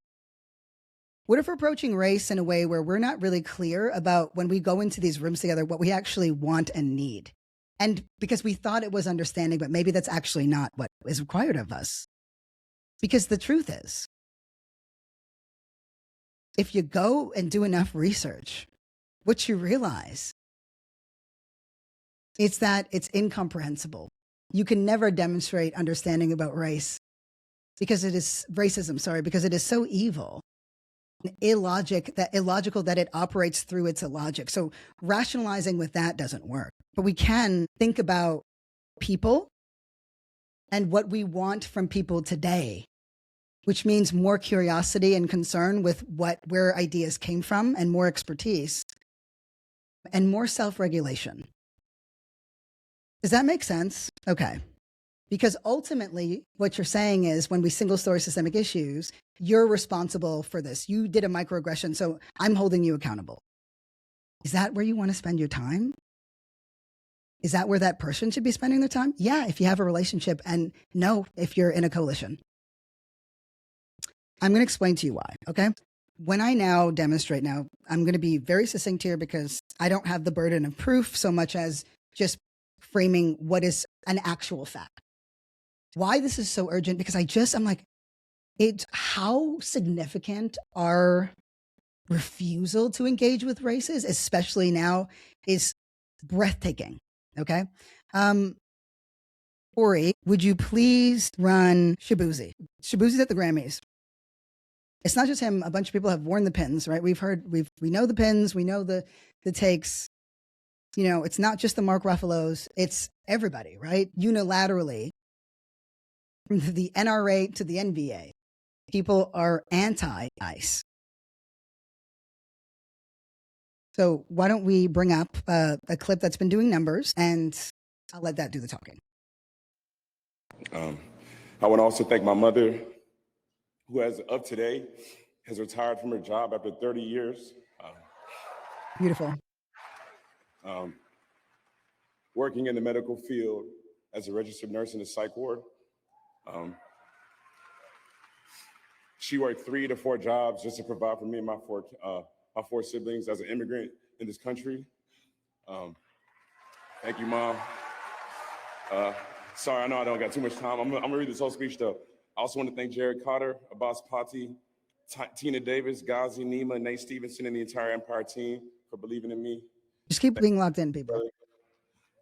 What if we're approaching race in a way where we're not really clear about, when we go into these rooms together, what we actually want and need? And because we thought it was understanding, but maybe that's actually not what is required of us. Because the truth is, if you go and do enough research, what you realize is that it's incomprehensible. You can never demonstrate understanding about race because it is racism, sorry, because it is so evil, illogical that it operates through its illogic. So rationalizing with that doesn't work. But we can think about people and what we want from people today, which means more curiosity and concern with where ideas came from, and more expertise and more self-regulation. Does that make sense? Okay. Because ultimately, what you're saying is when we single story systemic issues, you're responsible for this. You did a microaggression, so I'm holding you accountable. Is that where you want to spend your time? Is that where that person should be spending their time? Yeah, if you have a relationship, and no, if you're in a coalition. I'm going to explain to you why, okay? When I now demonstrate now, I'm going to be very succinct here because I don't have the burden of proof so much as just framing what is an actual fact. Why this is so urgent, because I'm like, how significant our refusal to engage with races, especially now, is breathtaking, okay? Ori, would you please run Shabuzi? Shabuzi's at the Grammys. It's not just him. A bunch of people have worn the pins, right? We know the pins. We know the takes. You know, it's not just the Mark Ruffalos. It's everybody, right? Unilaterally, from the NRA to the NBA, people are anti-ICE. So why don't we bring up a clip that's been doing numbers, and I'll let that do the talking. I want to also thank my mother, who as of today has retired from her job after 30 years. Beautiful. Working in the medical field as a registered nurse in the psych ward. She worked 3 to 4 jobs just to provide for me and my four siblings as an immigrant in this country. Thank you, Mom. Sorry, I know I don't got too much time. I'm gonna read this whole speech though. I also want to thank Jared Carter, Abbas Patti, Tina Davis, Ghazi, Nima, Nate Stevenson, and the entire Empire team for believing in me. Just keep being locked in, people.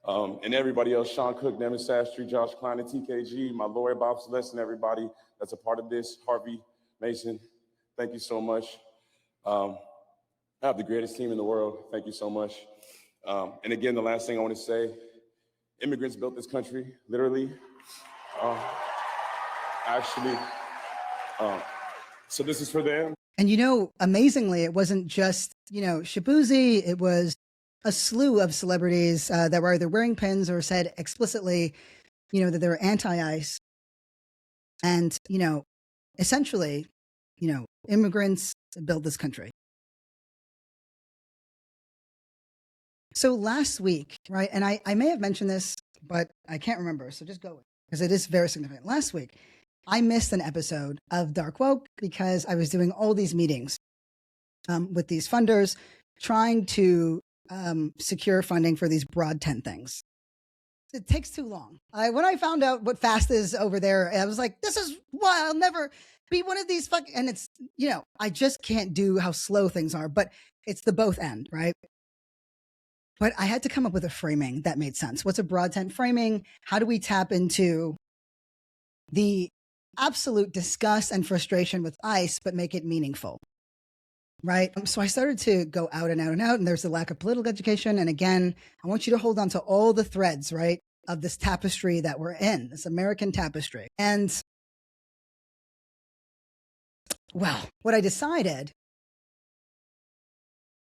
And everybody else, Sean Cook, Devin Sastry, Josh Klein, and TKG, my lawyer, Bob Celeste, and everybody that's a part of this, Harvey Mason, thank you so much. I have the greatest team in the world. Thank you so much. And again, the last thing I want to say, immigrants built this country, literally. Actually, so this is for them. And you know, amazingly, it wasn't just, Shabuzi, it was a slew of celebrities that were either wearing pins or said explicitly, that they were anti-ICE. And, essentially, immigrants built this country. So last week, right, and I may have mentioned this, but I can't remember, so just go with it, because it is very significant. Last week, I missed an episode of Dark Woke because I was doing all these meetings with these funders, trying to secure funding for these broad tent things. It takes too long. When I found out what FAST is over there, I was like, this is why I'll never be one of these and it's, I just can't do how slow things are, but it's the both end, right? But I had to come up with a framing that made sense. What's a broad tent framing? How do we tap into the absolute disgust and frustration with ICE, but make it meaningful? Right. So I started to go out and out and out, and there's the lack of political education. And again, I want you to hold on to all the threads, right, of this tapestry that we're in, this American tapestry. And well, what I decided,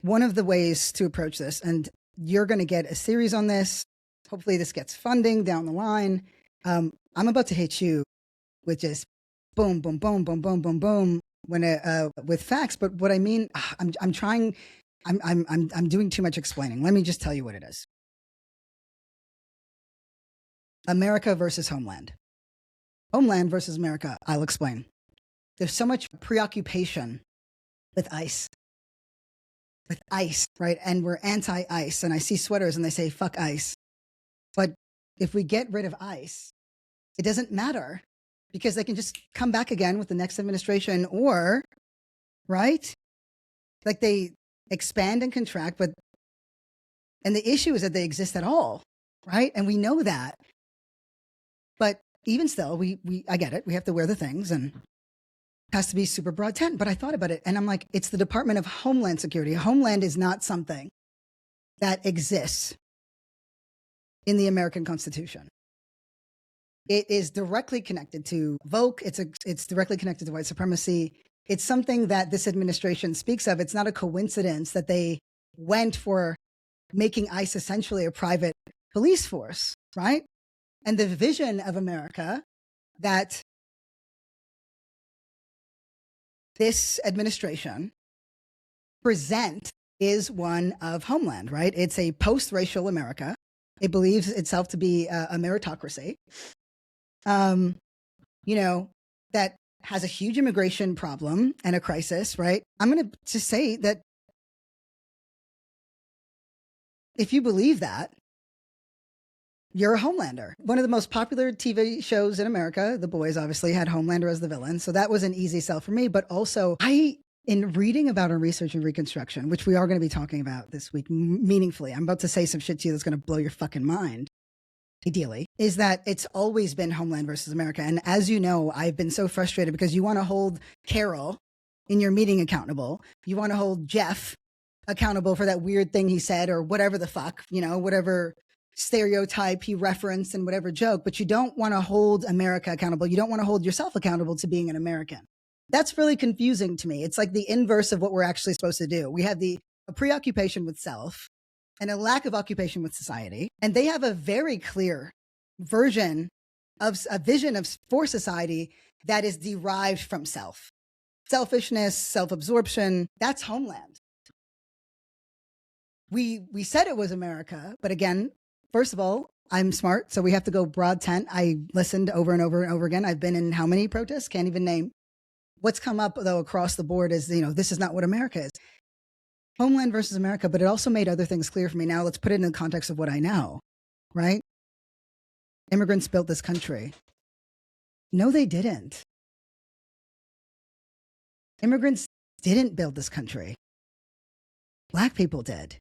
one of the ways to approach this, and you're going to get a series on this. Hopefully this gets funding down the line. I'm about to hit you with just boom, boom, boom, boom, boom, boom, boom, with facts. But what I mean, I'm doing too much explaining. Let me just tell you what it is. America versus homeland. Homeland versus America. I'll explain. There's so much preoccupation with ICE. With ICE, right? And we're anti-ICE. And I see sweaters and they say, fuck ICE. But if we get rid of ICE, it doesn't matter because they can just come back again with the next administration or, right? Like they expand and contract, and the issue is that they exist at all, right? And we know that. But even still, I get it. We have to wear the things and it has to be super broad tent. But I thought about it and I'm like, it's the Department of Homeland Security. Homeland is not something that exists in the American Constitution. It is directly connected to Volk. It's directly connected to white supremacy. It's something that this administration speaks of. It's not a coincidence that they went for making ICE essentially a private police force, right? And the vision of America that this administration present is one of homeland, right? It's a post-racial America. It believes itself to be a meritocracy, that has a huge immigration problem and a crisis, right? I'm going to just say that if you believe that, you're a Homelander. One of the most popular TV shows in America, The Boys, obviously had Homelander as the villain. So that was an easy sell for me. But also, in reading about and researching Reconstruction, which we are going to be talking about this week meaningfully, I'm about to say some shit to you that's going to blow your fucking mind, ideally, is that it's always been Homeland versus America. And as you know, I've been so frustrated because you want to hold Carol in your meeting accountable. You want to hold Jeff accountable for that weird thing he said or whatever the fuck, whatever stereotype he referenced and whatever joke, but you don't want to hold America accountable. You don't want to hold yourself accountable to being an American. That's really confusing to me. It's like the inverse of what we're actually supposed to do. We have a preoccupation with self and a lack of occupation with society. And they have a very clear version of a vision for society that is derived from self. Selfishness, self-absorption, that's Homeland. We said it was America, but again, first of all, I'm smart, so we have to go broad tent. I listened over and over and over again. I've been in how many protests? Can't even name. What's come up, though, across the board is, this is not what America is. Homeland versus America, but it also made other things clear for me. Now let's put it in the context of what I know, right? Immigrants built this country. No, they didn't. Immigrants didn't build this country. Black people did.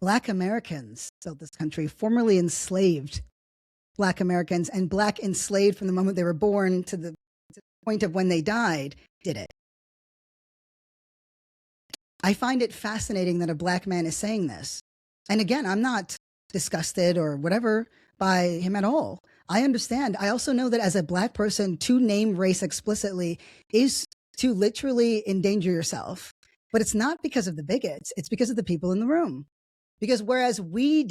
Black Americans built this country, formerly enslaved Black Americans, and Black enslaved from the moment they were born to the point of when they died, did it. I find it fascinating that a Black man is saying this. And again, I'm not disgusted or whatever by him at all. I understand. I also know that as a Black person, to name race explicitly is to literally endanger yourself. But it's not because of the bigots. It's because of the people in the room. Because whereas we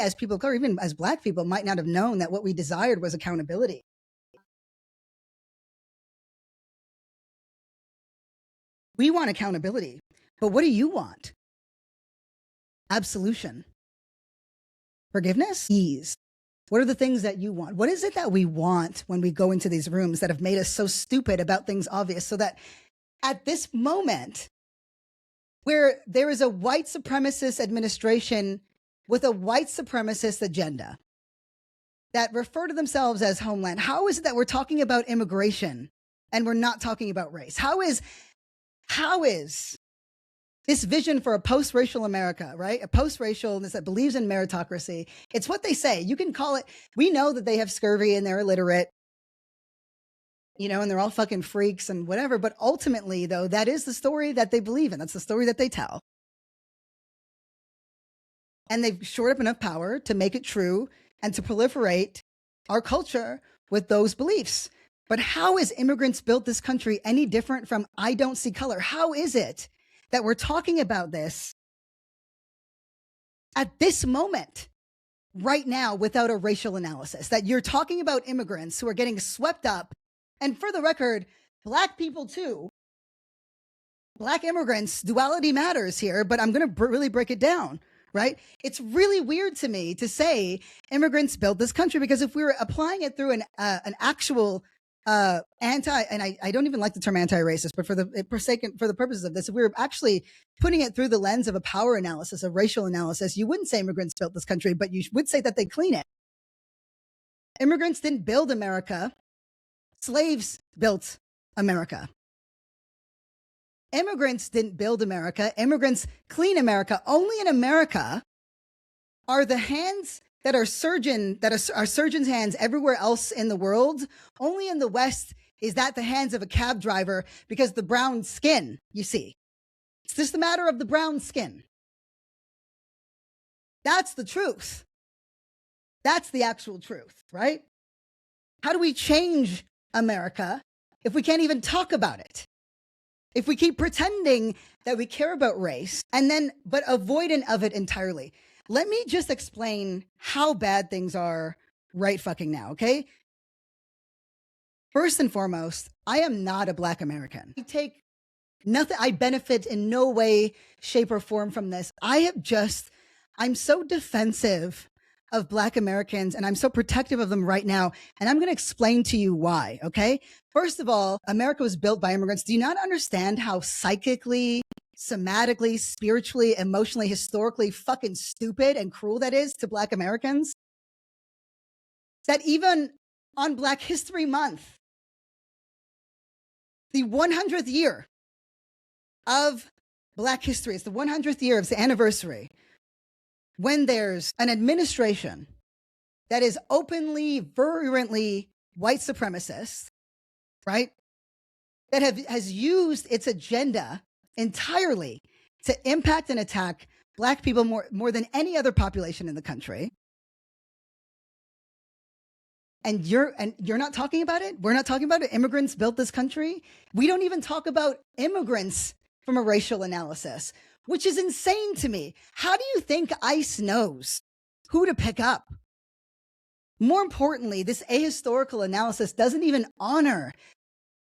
as people of color, even as Black people, might not have known that what we desired was accountability. We want accountability, but what do you want? Absolution. Forgiveness? Ease. What are the things that you want? What is it that we want when we go into these rooms that have made us so stupid about things obvious, so that at this moment, where there is a white supremacist administration with a white supremacist agenda that refer to themselves as Homeland, how is it that we're talking about immigration and we're not talking about race? How is this vision for a post-racial America, right? A post-racialness that believes in meritocracy. It's what they say. You can call it, we know that they have scurvy and they're illiterate, and they're all fucking freaks and whatever. But ultimately, though, that is the story that they believe in. That's the story that they tell. And they've shored up enough power to make it true and to proliferate our culture with those beliefs. But how is immigrants built this country any different from I don't see color? How is it that we're talking about this at this moment, right now, without a racial analysis? That you're talking about immigrants who are getting swept up. And for the record, Black people too. Black immigrants, duality matters here, but I'm going to really break it down, right? It's really weird to me to say immigrants built this country, because if we were applying it through an actual and I don't even like the term anti-racist, but for the purposes of this, if we were actually putting it through the lens of a power analysis, a racial analysis, you wouldn't say immigrants built this country, but you would say that they clean it. Immigrants didn't build America. Slaves built America. Immigrants didn't build America. Immigrants clean America. Only in America are the hands that are surgeons' hands everywhere else in the world. Only in the West is that the hands of a cab driver because the brown skin, you see. It's just a matter of the brown skin. That's the truth. That's the actual truth, right? How do we change America if we can't even talk about it? If we keep pretending that we care about race but avoidant of it entirely. Let me just explain how bad things are right fucking now, okay? First and foremost, I am not a Black American. I benefit in no way, shape, or form from this. I'm so defensive of Black Americans and I'm so protective of them right now. And I'm going to explain to you why, okay? First of all, America was built by immigrants. Do you not understand how psychically, somatically, spiritually, emotionally, historically fucking stupid and cruel that is to Black Americans? That even on Black History Month, the 100th year of Black history, it's the 100th year, it's the anniversary, when there's an administration that is openly, virulently white supremacist, right? That has used its agenda entirely to impact and attack Black people more than any other population in the country. And you're not talking about it? We're not talking about it? Immigrants built this country? We don't even talk about immigrants from a racial analysis, which is insane to me. How do you think ICE knows who to pick up? More importantly, this ahistorical analysis doesn't even honor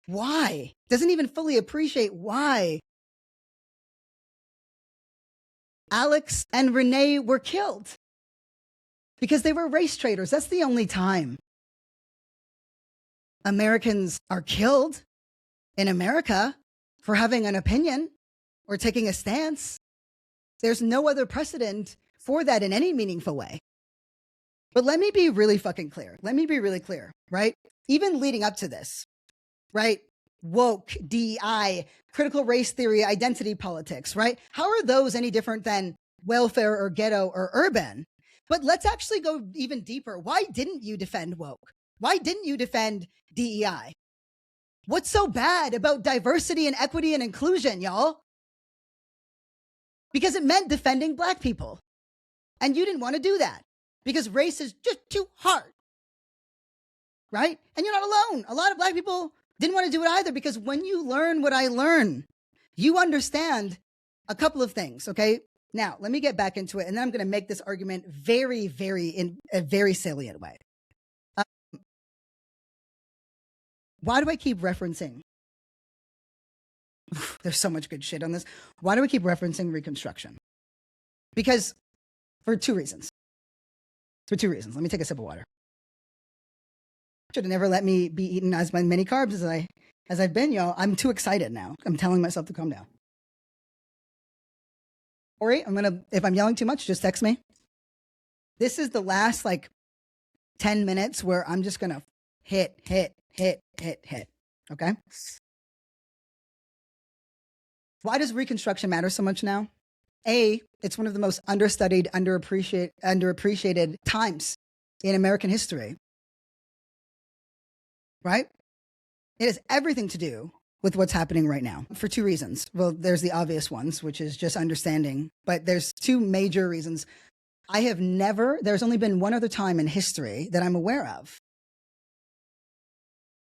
why, doesn't even fully appreciate why Alex and Renee were killed. Because they were race traitors. That's the only time Americans are killed in America for having an opinion or taking a stance. There's no other precedent for that in any meaningful way. But let me be really fucking clear. Let me be really clear, right? Even leading up to this, right? Woke, DEI, critical race theory, identity politics, right? How are those any different than welfare or ghetto or urban? But let's actually go even deeper. Why didn't you defend woke? Why didn't you defend DEI? What's so bad about diversity and equity and inclusion, y'all? Because it meant defending Black people. And you didn't want to do that because race is just too hard, right? And you're not alone. A lot of Black people didn't want to do it either because when you learn what I learn, you understand a couple of things, okay? Now, let me get back into it, and then I'm going to make this argument in a very salient way. Why do I keep referencing? There's so much good shit on this. Why do I keep referencing Reconstruction? Because for two reasons. Let me take a sip of water. Should have never let me be eating as many carbs as I've been, y'all. I'm too excited now. I'm telling myself to calm down. Ori, if I'm yelling too much, just text me. This is the last 10 minutes where I'm just gonna hit. Okay? Why does Reconstruction matter so much now? A, it's one of the most understudied, underappreciated times in American history. Right? It has everything to do with what's happening right now for two reasons. Well, there's the obvious ones, which is just understanding, but there's two major reasons. There's only been one other time in history that I'm aware of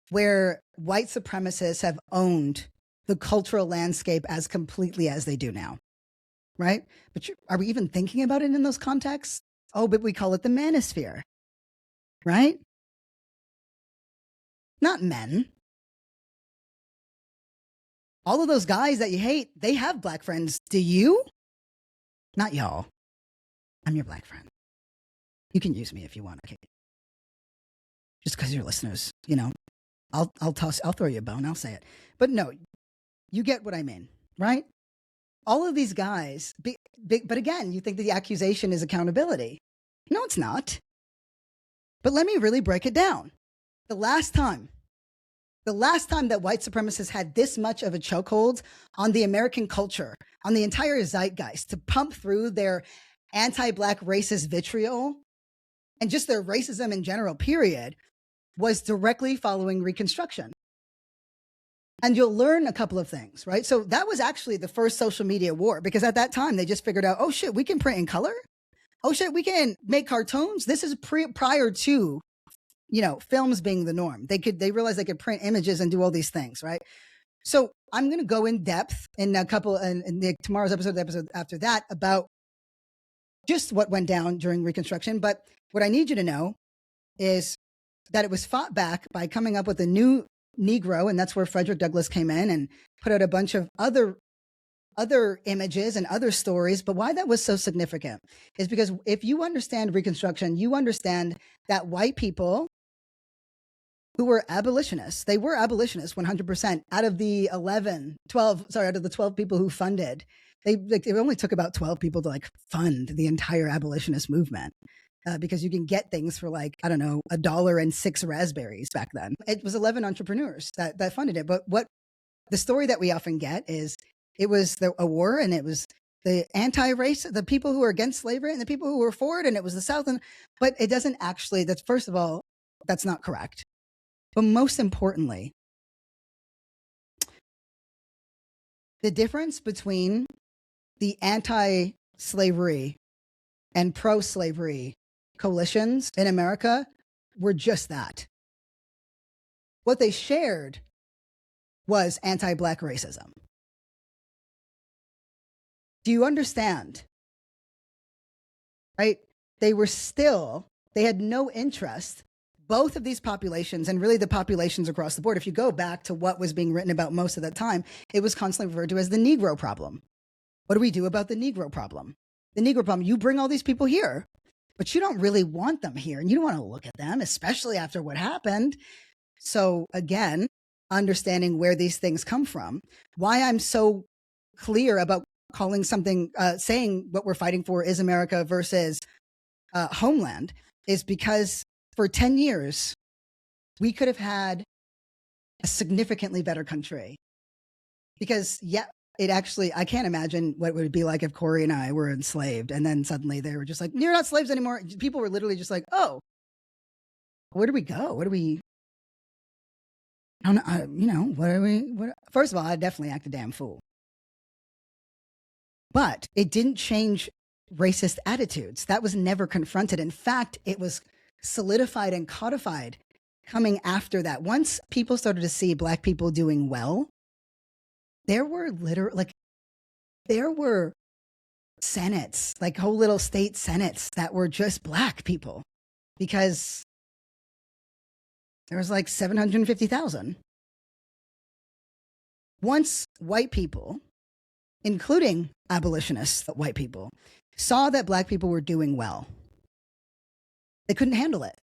where white supremacists have owned the cultural landscape as completely as they do now, right? But are we even thinking about it in those contexts? Oh, but we call it the manosphere, right? Not men. All of those guys that you hate, they have Black friends. Do you? Not y'all. I'm your Black friend. You can use me if you want, okay? Just because you're listeners, I'll throw you a bone, I'll say it. But no, you get what I mean, right? All of these guys, but again, you think the accusation is accountability. No, it's not. But let me really break it down. The last time that white supremacists had this much of a chokehold on the American culture, on the entire zeitgeist to pump through their anti-Black racist vitriol, and just their racism in general, period, was directly following Reconstruction. And you'll learn a couple of things, right? So that was actually the first social media war, because at that time they just figured out, oh shit, we can print in color. Oh shit, we can make cartoons. This is prior to, films being the norm. They realized they could print images and do all these things, right? So I'm going to go in depth in tomorrow's episode, the episode after that, about just what went down during Reconstruction. But what I need you to know is that it was fought back by coming up with a new Negro, and that's where Frederick Douglass came in and put out a bunch of other images and other stories. But why that was so significant is because if you understand Reconstruction, you understand that white people who were abolitionists, they were abolitionists 100%. Out of the 12 people who funded, it only took about 12 people to fund the entire abolitionist movement. Because you can get things for $1 and 6 raspberries back then. It was 11 entrepreneurs that funded it. But what the story that we often get is it was a war, and it was the anti-race, the people who were against slavery and the people who were for it, and it was the South. But it doesn't actually, first of all, that's not correct. But most importantly, the difference between the anti-slavery and pro-slavery coalitions in America were just that. What they shared was anti-Black racism. Do you understand? Right? They had no interest, both of these populations, and really the populations across the board. If you go back to what was being written about most of that time, it was constantly referred to as the Negro problem. What do we do about the Negro problem? The Negro problem, you bring all these people here, but you don't really want them here, and you don't want to look at them, especially after what happened. So again, understanding where these things come from, why I'm so clear about calling something, saying what we're fighting for is America versus homeland, is because for 10 years, we could have had a significantly better country. Because I can't imagine what it would be like if Corey and I were enslaved, and then suddenly they were just like, you're not slaves anymore. People were literally just like, oh, where do we go? I don't know, first of all, I definitely act a damn fool. But it didn't change racist attitudes. That was never confronted. In fact, it was solidified and codified coming after that. Once people started to see Black people doing well, there were senates, whole little state senates that were just Black people, because there was 750,000. Once white people, including abolitionists, white people, saw that Black people were doing well, they couldn't handle it.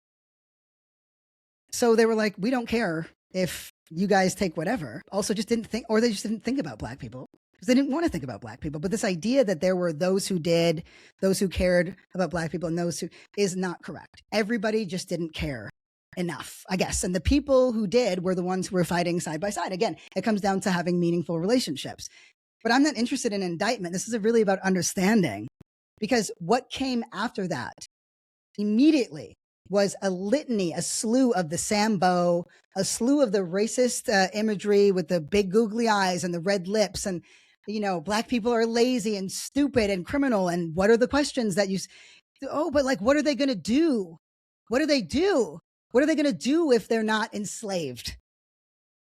So they were like, we don't care if you guys take whatever. Also just didn't think, or they just didn't think about Black people because they didn't want to think about Black people. But this idea that there were those who did, those who cared about Black people, and those who, is not correct. Everybody just didn't care enough, I guess. And the people who did were the ones who were fighting side by side. Again, it comes down to having meaningful relationships. But I'm not interested in indictment. This is really about understanding, because what came after that immediately was a litany, a slew of the Sambo, a slew of the racist imagery with the big googly eyes and the red lips. And, Black people are lazy and stupid and criminal. And what are the questions that but what are they going to do? What do they do? What are they going to do if they're not enslaved?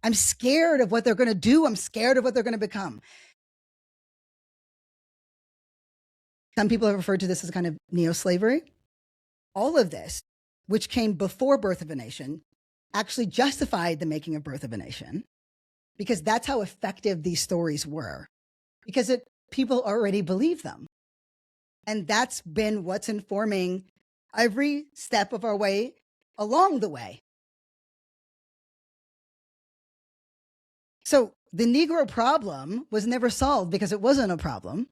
I'm scared of what they're going to do. I'm scared of what they're going to become. Some people have referred to this as kind of neo-slavery. All of this, which came before Birth of a Nation, actually justified the making of Birth of a Nation, because that's how effective these stories were, because people already believe them. And that's been what's informing every step of our way along the way. So the Negro problem was never solved because it wasn't a problem,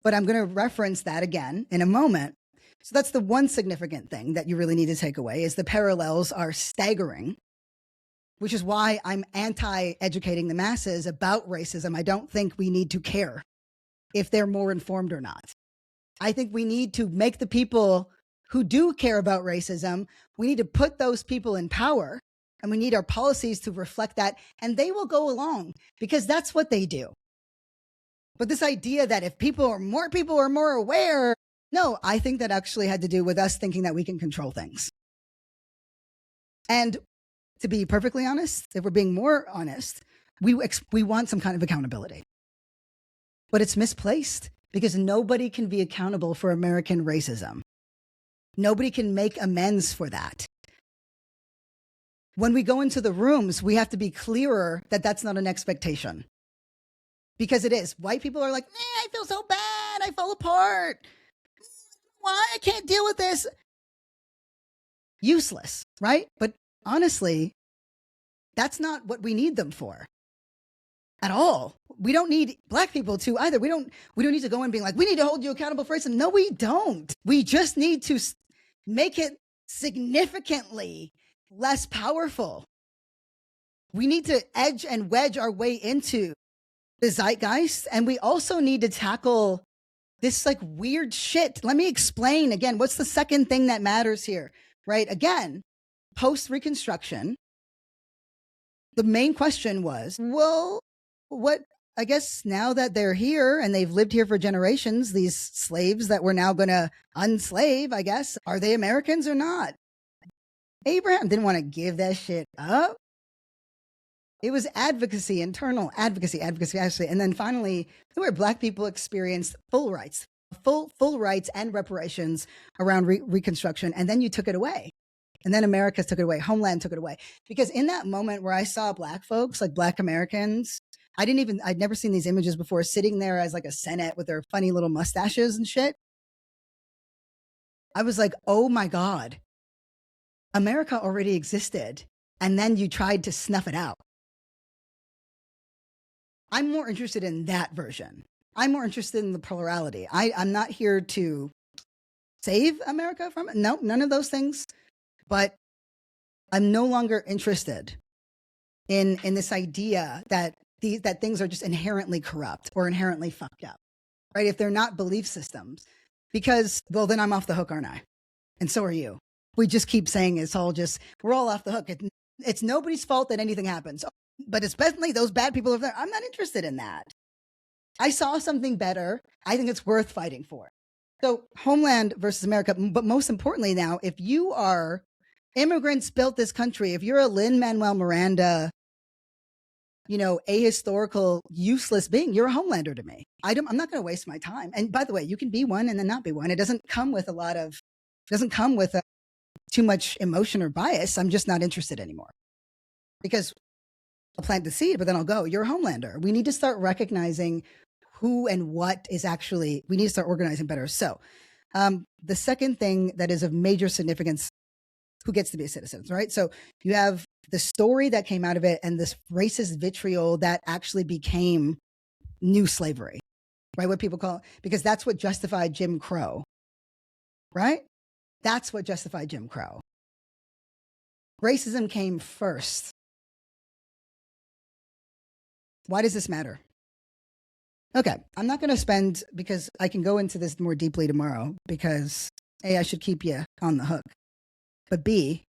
but I'm going to reference that again in a moment. So that's the one significant thing that you really need to take away, is the parallels are staggering, which is why I'm anti-educating the masses about racism. I don't think we need to care if they're more informed or not. I think we need to make the people who do care about racism, we need to put those people in power, and we need our policies to reflect that, and they will go along because that's what they do. But this idea that if people are more aware, no, I think that actually had to do with us thinking that we can control things. And to be perfectly honest, if we're being more honest, we want some kind of accountability. But it's misplaced because nobody can be accountable for American racism. Nobody can make amends for that. When we go into the rooms, we have to be clearer that that's not an expectation. Because it is. White people are like, I feel so bad. I fall apart. Why? I can't deal with this. Useless, right? But honestly, that's not what we need them for at all. We don't need Black people to either. We don't need to go in being like, we need to hold you accountable for racism. No, we don't. We just need to make it significantly less powerful. We need to edge and wedge our way into the zeitgeist, and we also need to tackle this like weird shit. Let me explain again. What's the second thing that matters here, right? Again, post-Reconstruction, the main question was, well, what, I guess now that they're here and they've lived here for generations, these slaves that we're now going to unslave, I guess, are they Americans or not? Abraham didn't want to give that shit up. It was advocacy, internal advocacy, actually. And then finally, where Black people experienced full rights and reparations around Reconstruction. And then you took it away. And then America took it away. Homeland took it away. Because in that moment where I saw Black folks, like Black Americans, I'd never seen these images before, sitting there as like a Senate with their funny little mustaches and shit. I was like, oh my God, America already existed. And then you tried to snuff it out. I'm more interested in that version. I'm more interested in the plurality. I'm not here to save America from it. No, none of those things. But I'm no longer interested in this idea that that things are just inherently corrupt or inherently fucked up, right? If they're not belief systems, because, well, then I'm off the hook, aren't I? And so are you. We just keep saying we're all off the hook. It's nobody's fault that anything happens. But especially those bad people over there, I'm not interested in that. I saw something better. I think it's worth fighting for. So Homeland versus America. But most importantly now, if you are immigrants built this country, if you're a Lin-Manuel Miranda, ahistorical, useless being, you're a Homelander to me. I'm not going to waste my time. And by the way, you can be one and then not be one. It doesn't come with too much emotion or bias. I'm just not interested anymore. Because I'll plant the seed, but then I'll go, you're a Homelander. We need to start recognizing who and what is actually, we need to start organizing better. So the second thing that is of major significance, who gets to be a citizen, right? So you have the story that came out of it and this racist vitriol that actually became new slavery, right? What people call, because that's what justified Jim Crow, right? That's what justified Jim Crow. Racism came first. Why does this matter? Okay, I'm not going to spend, because I can go into this more deeply tomorrow, because A, I should keep you on the hook. But B,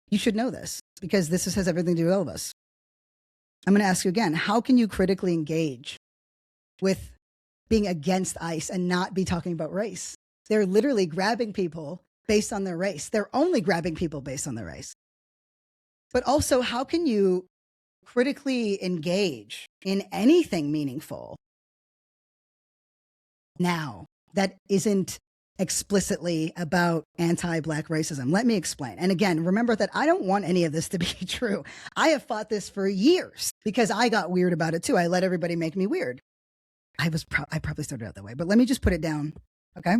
you should know this, because this has everything to do with all of us. I'm going to ask you again, how can you critically engage with being against ICE and not be talking about race? They're literally grabbing people based on their race. They're only grabbing people based on their race. But also, how can you critically engage in anything meaningful now that isn't explicitly about anti-Black racism? Let me explain. And again, remember that I don't want any of this to be true. I have fought this for years because I got weird about it too. I let everybody make me weird. I probably started out that way, but let me just put it down. Okay.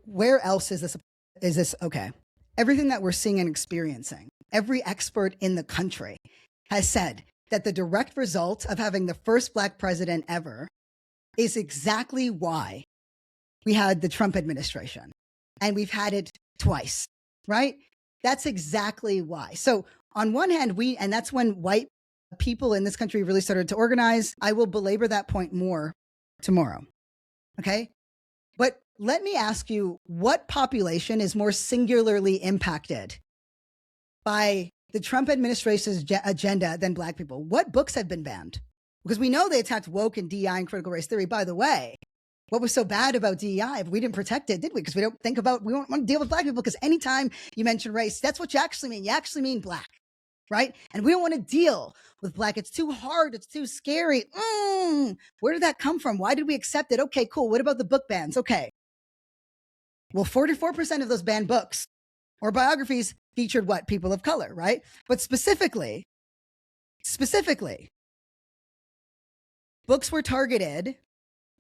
Where else is this? Okay. Everything that we're seeing and experiencing, every expert in the country has said that the direct result of having the first Black president ever is exactly why we had the Trump administration. And we've had it twice, right? That's exactly why. So on one hand, and that's when white people in this country really started to organize. I will belabor that point more tomorrow. Okay. But let me ask you, what population is more singularly impacted by the Trump administration's agenda than Black people? What books have been banned? Because we know they attacked woke and DEI and critical race theory. By the way, what was so bad about DEI? We didn't protect it, did we? Because we don't want to deal with Black people, because anytime you mention race, that's what you actually mean. You actually mean Black, right? And we don't want to deal with Black. It's too hard. It's too scary. Where did that come from? Why did we accept it? Okay, cool. What about the book bans? Okay. Well, 44% of those banned books or biographies featured what? People of color, right? But specifically, books were targeted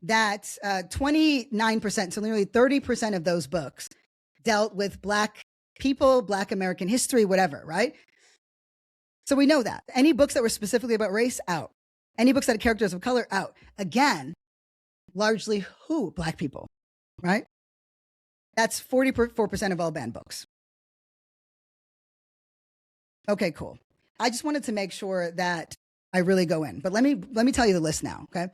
that 29%, so nearly 30% of those books dealt with Black people, Black American history, whatever, right? So we know that. Any books that were specifically about race, out. Any books that had characters of color, out. Again, largely who? Black people, right? That's 44% of all banned books. Okay, cool. I just wanted to make sure that I really go in, but let me tell you the list now, okay?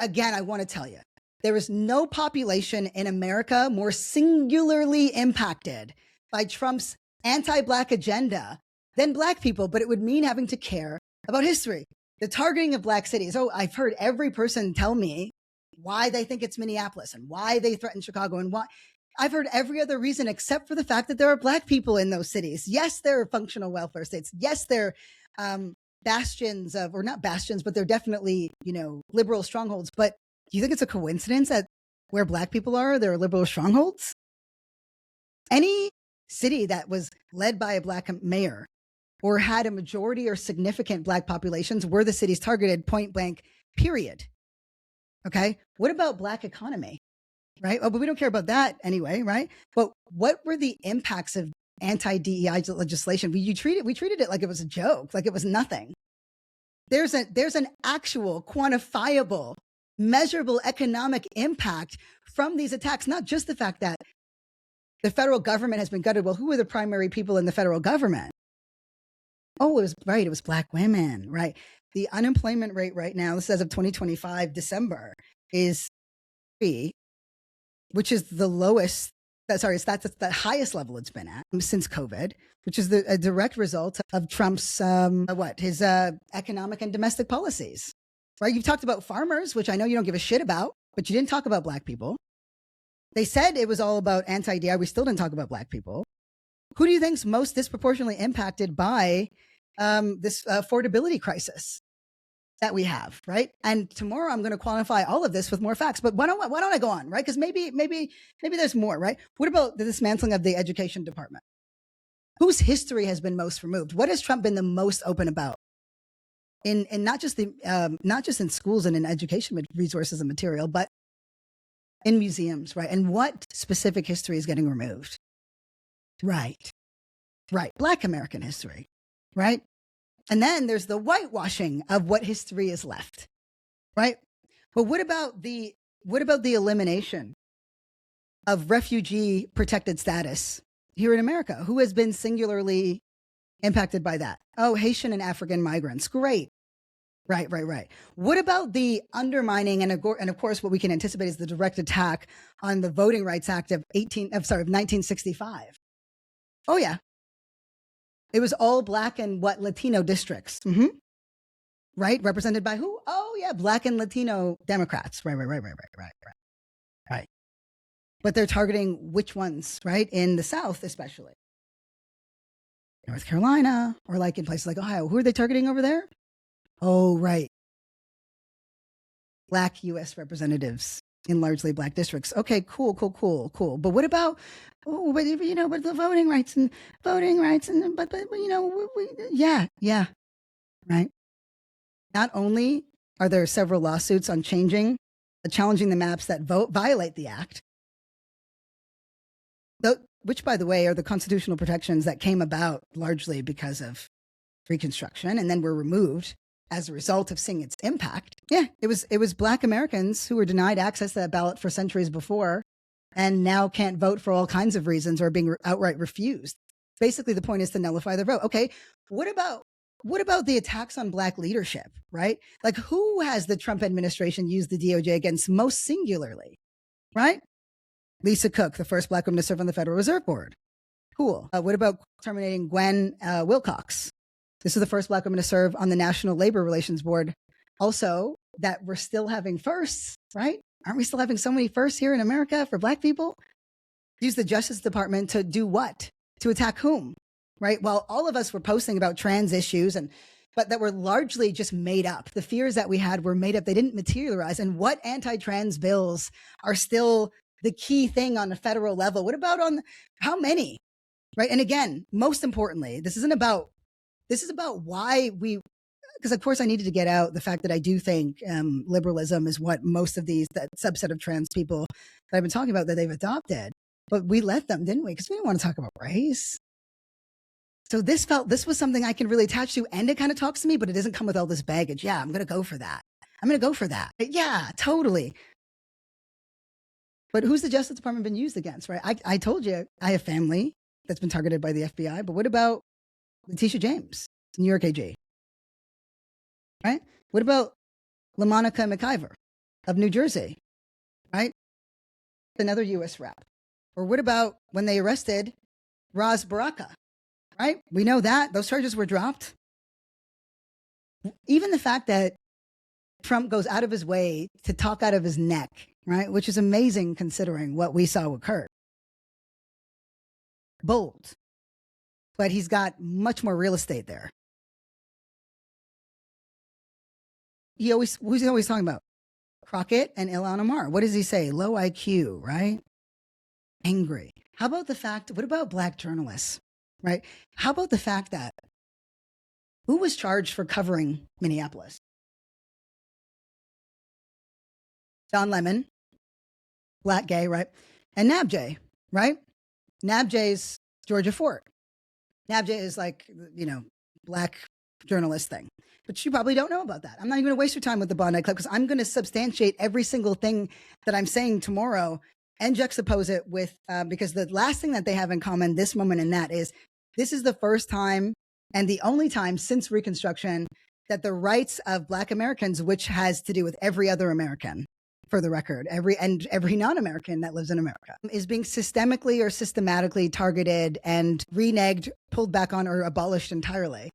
Again, I want to tell you, there is no population in America more singularly impacted by Trump's anti-Black agenda than Black people, but it would mean having to care about history. The targeting of Black cities. Oh, I've heard every person tell me why they think it's Minneapolis and why they threaten Chicago and why. I've heard every other reason except for the fact that there are Black people in those cities. Yes, they're functional welfare states. Yes, they're bastions of, or not bastions, but they're definitely, liberal strongholds. But do you think it's a coincidence that where Black people are, there are liberal strongholds? Any city that was led by a Black mayor or had a majority or significant Black populations were the cities targeted, point blank, period. Okay. What about Black economy? Right. Oh, but we don't care about that anyway. Right. But what were the impacts of anti-DEI legislation? We treated it like it was a joke, like it was nothing. There's an actual quantifiable, measurable economic impact from these attacks, not just the fact that the federal government has been gutted. Well, who are the primary people in the federal government? Oh, it was Black women, right? The unemployment rate right now, this is as of 2025, December, is 3%, which is the lowest. That's the highest level it's been at since COVID, which is a direct result of Trump's his economic and domestic policies. Right? You've talked about farmers, which I know you don't give a shit about, but you didn't talk about Black people. They said it was all about anti-DI. We still didn't talk about Black people. Who do you think's most disproportionately impacted by this affordability crisis that we have, right? And tomorrow I'm going to quantify all of this with more facts. But why don't I go on, right? Because maybe there's more, right? What about the dismantling of the education department? Whose history has been most removed? What has Trump been the most open about? In not just in schools and in education resources and material, but in museums, right? And what specific history is getting removed? Right. Black American history, right? And then there's the whitewashing of what history is left, right? But what about the elimination of refugee protected status here in America? Who has been singularly impacted by that? Oh, Haitian and African migrants. Great. Right. What about the undermining and of course what we can anticipate is the direct attack on the Voting Rights Act of 1965? Oh yeah. It was all Black and Latino districts. Mm-hmm. Right? Represented by who? Oh yeah, Black and Latino Democrats. Right. But they're targeting which ones, right? In the South, especially. North Carolina, or like in places like Ohio. Who are they targeting over there? Oh, right. Black U.S. representatives in largely Black districts. Okay, cool. But what about, but the voting rights, yeah, right. Not only are there several lawsuits on challenging the maps that violate the act, which, by the way, are the constitutional protections that came about largely because of Reconstruction and then were removed as a result of seeing its impact. Yeah, it was Black Americans who were denied access to that ballot for centuries before and now can't vote for all kinds of reasons or are being outright refused. Basically, the point is to nullify their vote. Okay, what about the attacks on Black leadership, right? Like, who has the Trump administration used the DOJ against most singularly, right? Lisa Cook, the first Black woman to serve on the Federal Reserve Board. Cool. What about terminating Gwen Wilcox? This is the first Black woman to serve on the National Labor Relations Board. Also, that we're still having firsts, right? Aren't we still having so many firsts here in America for Black people? Use the Justice Department to do what? To attack whom? Right? While all of us were posting about trans issues but that were largely just made up. The fears that we had were made up. They didn't materialize. And what anti-trans bills are still the key thing on a federal level? What about how many? Right? And again, most importantly, this is about why because of course I needed to get out the fact that I do think liberalism is what most of that subset of trans people that I've been talking about that they've adopted. But we let them, didn't we? Because we didn't want to talk about race. So this was something I can really attach to, and it kind of talks to me, but it doesn't come with all this baggage. Yeah, I'm going to go for that. Yeah, totally. But who's the Justice Department been used against, right? I told you I have family that's been targeted by the FBI, but what about Letitia James, New York AG? Right? What about LaMonica McIver of New Jersey? Right? Another U.S. rep. Or what about when they arrested Raz Baraka? Right? We know that those charges were dropped. Even the fact that Trump goes out of his way to talk out of his neck, right? Which is amazing considering what we saw occur. Bold. But he's got much more real estate there. Who's he always talking about? Crockett and Ilhan Omar. What does he say? Low IQ, right? Angry. How about what about Black journalists, right? How about the fact that who was charged for covering Minneapolis? Don Lemon, Black gay, right? And Nabjay, right? Nabjay's Georgia Fort. Nabjay is like, Black journalist thing. But you probably don't know about that. I'm not even going to waste your time with the Bondi clip because I'm going to substantiate every single thing that I'm saying tomorrow and juxtapose it with, because the last thing that they have in common, this moment and that, is this is the first time and the only time since Reconstruction that the rights of Black Americans, which has to do with every other American, for the record, every non-American that lives in America, is being systemically or systematically targeted and reneged, pulled back on, or abolished entirely.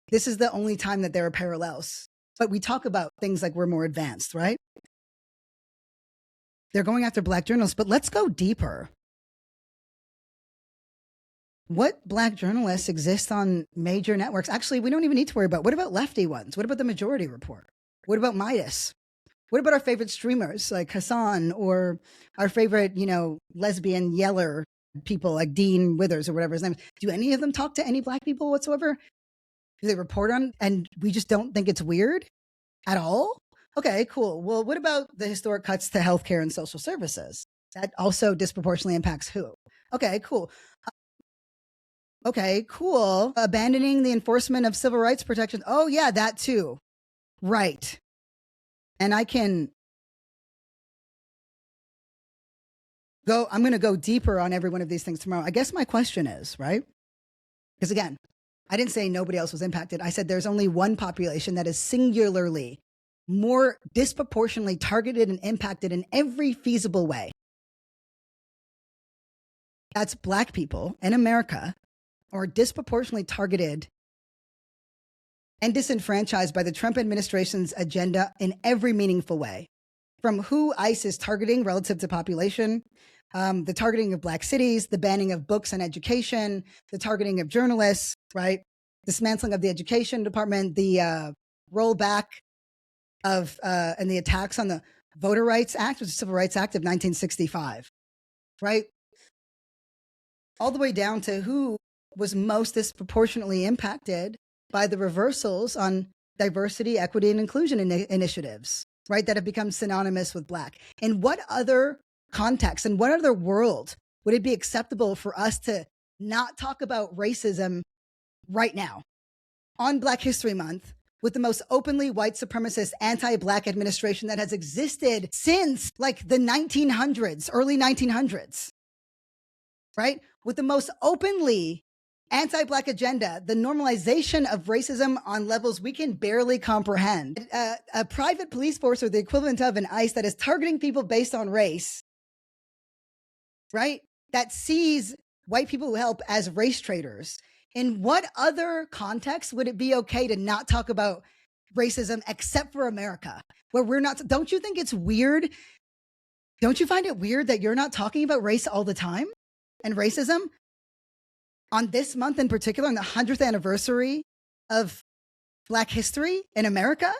This is the only time that there are parallels. But we talk about things like we're more advanced, right? They're going after Black journalists, but let's go deeper. What Black journalists exist on major networks? Actually, we don't even need to worry about. What about lefty ones? What about the Majority Report? What about Midas? What about our favorite streamers like Hassan, or our favorite, lesbian yeller people like Dean Withers or whatever his name is? Do any of them talk to any Black people whatsoever? Do they report on, and we just don't think it's weird at all? Okay, cool. Well, what about the historic cuts to healthcare and social services? That also disproportionately impacts who? Okay, cool. Abandoning the enforcement of civil rights protections. Oh, yeah, that too. Right. And I'm going to go deeper on every one of these things tomorrow. I guess my question is, right? Because again, I didn't say nobody else was impacted. I said there's only one population that is singularly more disproportionately targeted and impacted in every feasible way. That's Black people in America are disproportionately targeted and disenfranchised by the Trump administration's agenda in every meaningful way. From who ICE is targeting relative to population, the targeting of Black cities, the banning of books and education, the targeting of journalists, right? Dismantling of the education department, the rollback of and the attacks on the Voter Rights Act, which is the Civil Rights Act of 1965, right? All the way down to who was most disproportionately impacted by the reversals on diversity, equity, and inclusion initiatives, right, that have become synonymous with Black. In what other context, in what other world would it be acceptable for us to not talk about racism right now on Black History Month with the most openly white supremacist anti-Black administration that has existed since like the 1900s, early 1900s, right? With the most openly anti-Black agenda, the normalization of racism on levels we can barely comprehend. A private police force or the equivalent of an ICE that is targeting people based on race right? That sees white people who help as race traitors. In what other context would it be okay to not talk about racism except for America, where we're not? Don't you think it's weird? Don't you find it weird that you're not talking about race all the time and racism on this month in particular, on the 100th anniversary of Black history in America?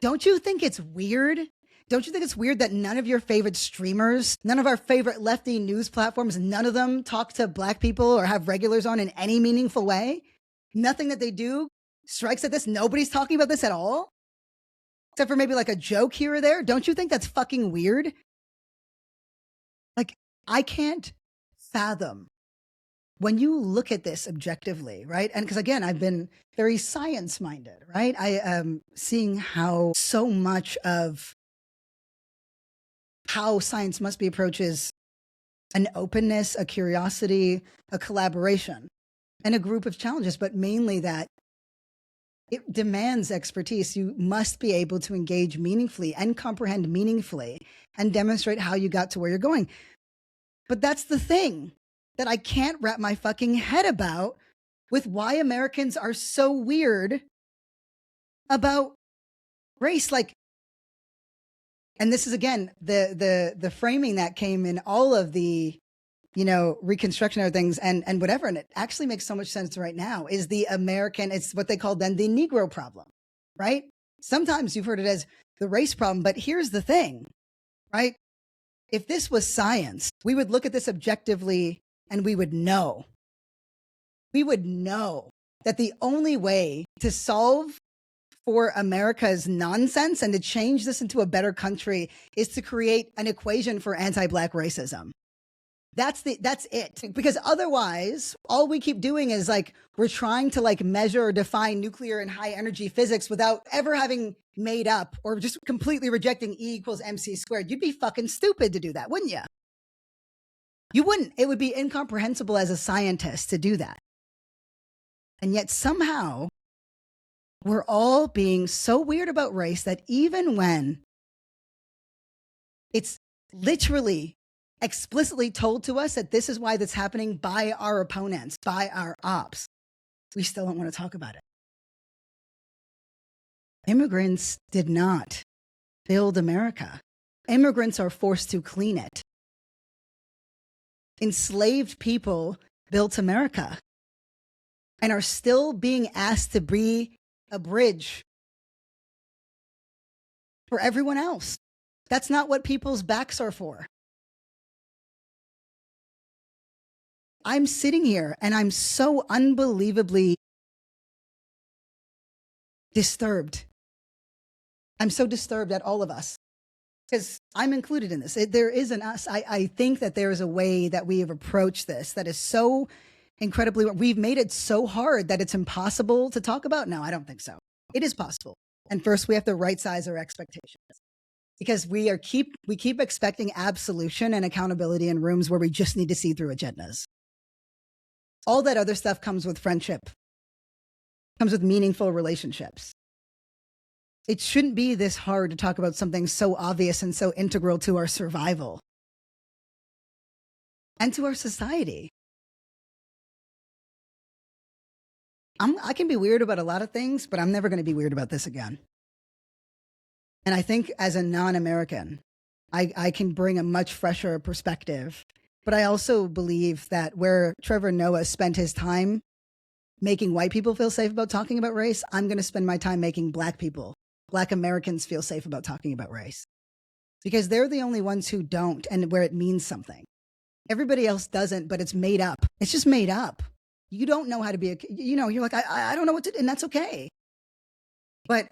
Don't you think it's weird? Don't you think it's weird that none of your favorite streamers, none of our favorite lefty news platforms, none of them talk to Black people or have regulars on in any meaningful way? Nothing that they do strikes at this. Nobody's talking about this at all, except for maybe like a joke here or there. Don't you think that's fucking weird? Like, I can't fathom when you look at this objectively, right? And because again, I've been very science minded, right? I am seeing how so much of how science must be approached is an openness, a curiosity, a collaboration, and a group of challenges, but mainly that it demands expertise. You must be able to engage meaningfully and comprehend meaningfully and demonstrate how you got to where you're going. But that's the thing that I can't wrap my fucking head about with why Americans are so weird about race. Like, and this is again the framing that came in all of the, you know, reconstruction of things and whatever, and it actually makes so much sense right now, is the American, it's what they call then the Negro problem, right? Sometimes you've heard it as the race problem, but here's the thing, right? If this was science, we would look at this objectively and we would know that the only way to solve for America's nonsense and to change this into a better country is to create an equation for anti-Black racism. That's it. Because otherwise, all we keep doing is like, we're trying to like measure or define nuclear and high energy physics without ever having made up or just completely rejecting E equals MC squared. You'd be fucking stupid to do that, wouldn't you? You wouldn't. It would be incomprehensible as a scientist to do that. And yet somehow we're all being so weird about race that even when it's literally explicitly told to us that this is why that's happening by our opponents, by our ops, we still don't want to talk about it. Immigrants did not build America. Immigrants are forced to clean it. Enslaved people built America and are still being asked to be a bridge for everyone else. That's not what people's backs are for. I'm sitting here and I'm so unbelievably disturbed. I'm so disturbed at all of us because I'm included in this. There is an us. I think that there is a way that we have approached this that is so incredibly, we've made it so hard that it's impossible to talk about. No, I don't think so. It is possible. And first we have to right size our expectations because we keep expecting absolution and accountability in rooms where we just need to see through agendas. All that other stuff comes with friendship, comes with meaningful relationships. It shouldn't be this hard to talk about something so obvious and so integral to our survival and to our society. I can be weird about a lot of things, but I'm never going to be weird about this again. And I think as a non-American, I can bring a much fresher perspective. But I also believe that where Trevor Noah spent his time making white people feel safe about talking about race, I'm going to spend my time making Black people, Black Americans feel safe about talking about race. Because they're the only ones who don't and where it means something. Everybody else doesn't, but it's made up. It's just made up. You don't know how to be you're like, I don't know what to do, and that's okay. But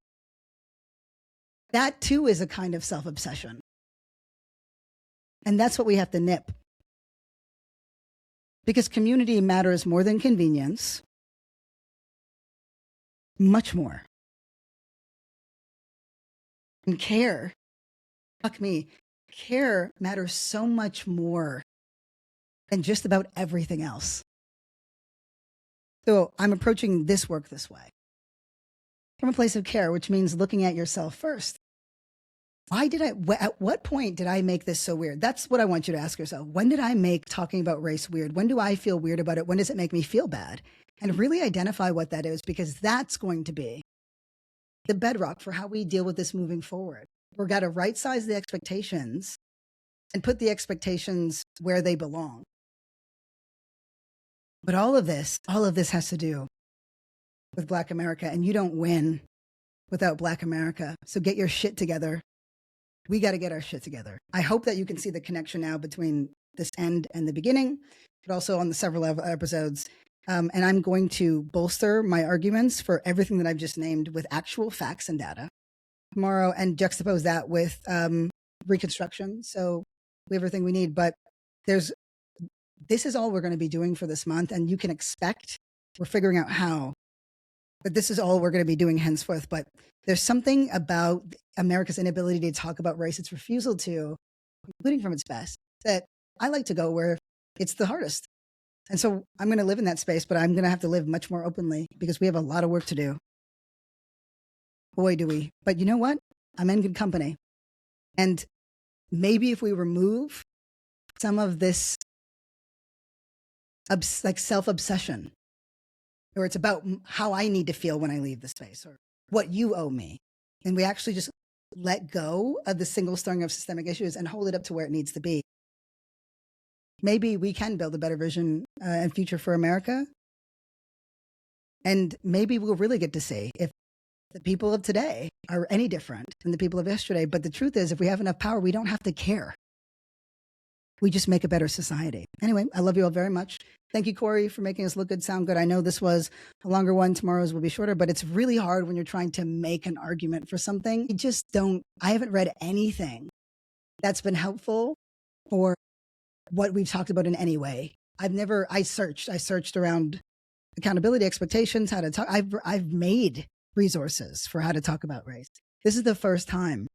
that too is a kind of self-obsession. And that's what we have to nip. Because community matters more than convenience. Much more. And care, fuck me, care matters so much more than just about everything else. So I'm approaching this work this way. From a place of care, which means looking at yourself first. At what point did I make this so weird? That's what I want you to ask yourself. When did I make talking about race weird? When do I feel weird about it? When does it make me feel bad? And really identify what that is, because that's going to be the bedrock for how we deal with this moving forward. We've got to right size the expectations and put the expectations where they belong. But all of this has to do with Black America, and you don't win without Black America. So get your shit together. We got to get our shit together. I hope that you can see the connection now between this end and the beginning, but also on the several episodes. And I'm going to bolster my arguments for everything that I've just named with actual facts and data tomorrow, and juxtapose that with reconstruction. So we have everything we need. But this is all we're going to be doing for this month. And you can expect, we're figuring out how, but this is all we're going to be doing henceforth. But there's something about America's inability to talk about race, its refusal to, including from its best, that I like to go where it's the hardest. And so I'm going to live in that space, but I'm going to have to live much more openly because we have a lot of work to do. Boy, do we. But you know what? I'm in good company. And maybe if we remove some of this like self-obsession, or it's about how I need to feel when I leave the space, or what you owe me, and we actually just let go of the single string of systemic issues and hold it up to where it needs to be, maybe we can build a better vision and future for America. And maybe we'll really get to see if the people of today are any different than the people of yesterday. But the truth is, if we have enough power, we don't have to care. We just make a better society. Anyway, I love you all very much. Thank you, Corey, for making us look good, sound good. I know this was a longer one. Tomorrow's will be shorter, but it's really hard when you're trying to make an argument for something. I haven't read anything that's been helpful for what we've talked about in any way. I searched around accountability, expectations, how to talk. I've made resources for how to talk about race. This is the first time,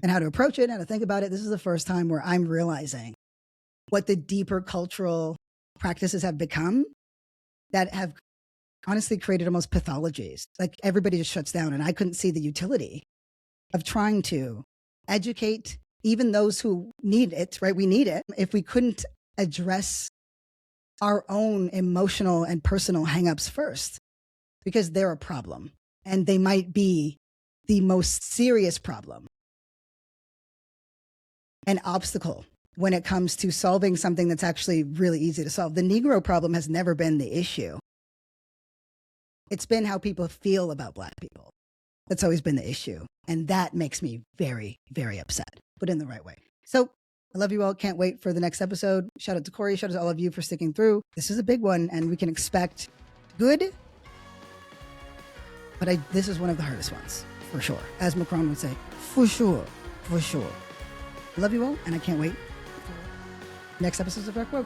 and how to approach it, how to think about it. This is the first time where I'm realizing what the deeper cultural practices have become that have honestly created almost pathologies. Like everybody just shuts down, and I couldn't see the utility of trying to educate even those who need it, right? We need it. If we couldn't address our own emotional and personal hangups first, because they're a problem, and they might be the most serious problem, an obstacle when it comes to solving something that's actually really easy to solve. The Negro problem has never been the issue. It's been how people feel about Black people. That's always been the issue. And that makes me very, very upset, but in the right way. So I love you all. Can't wait for the next episode. Shout out to Corey. Shout out to all of you for sticking through. This is a big one, and we can expect good, but this is one of the hardest ones, for sure. As Macron would say, for sure, for sure. I love you all, and I can't wait for next episodes of Dark Woke.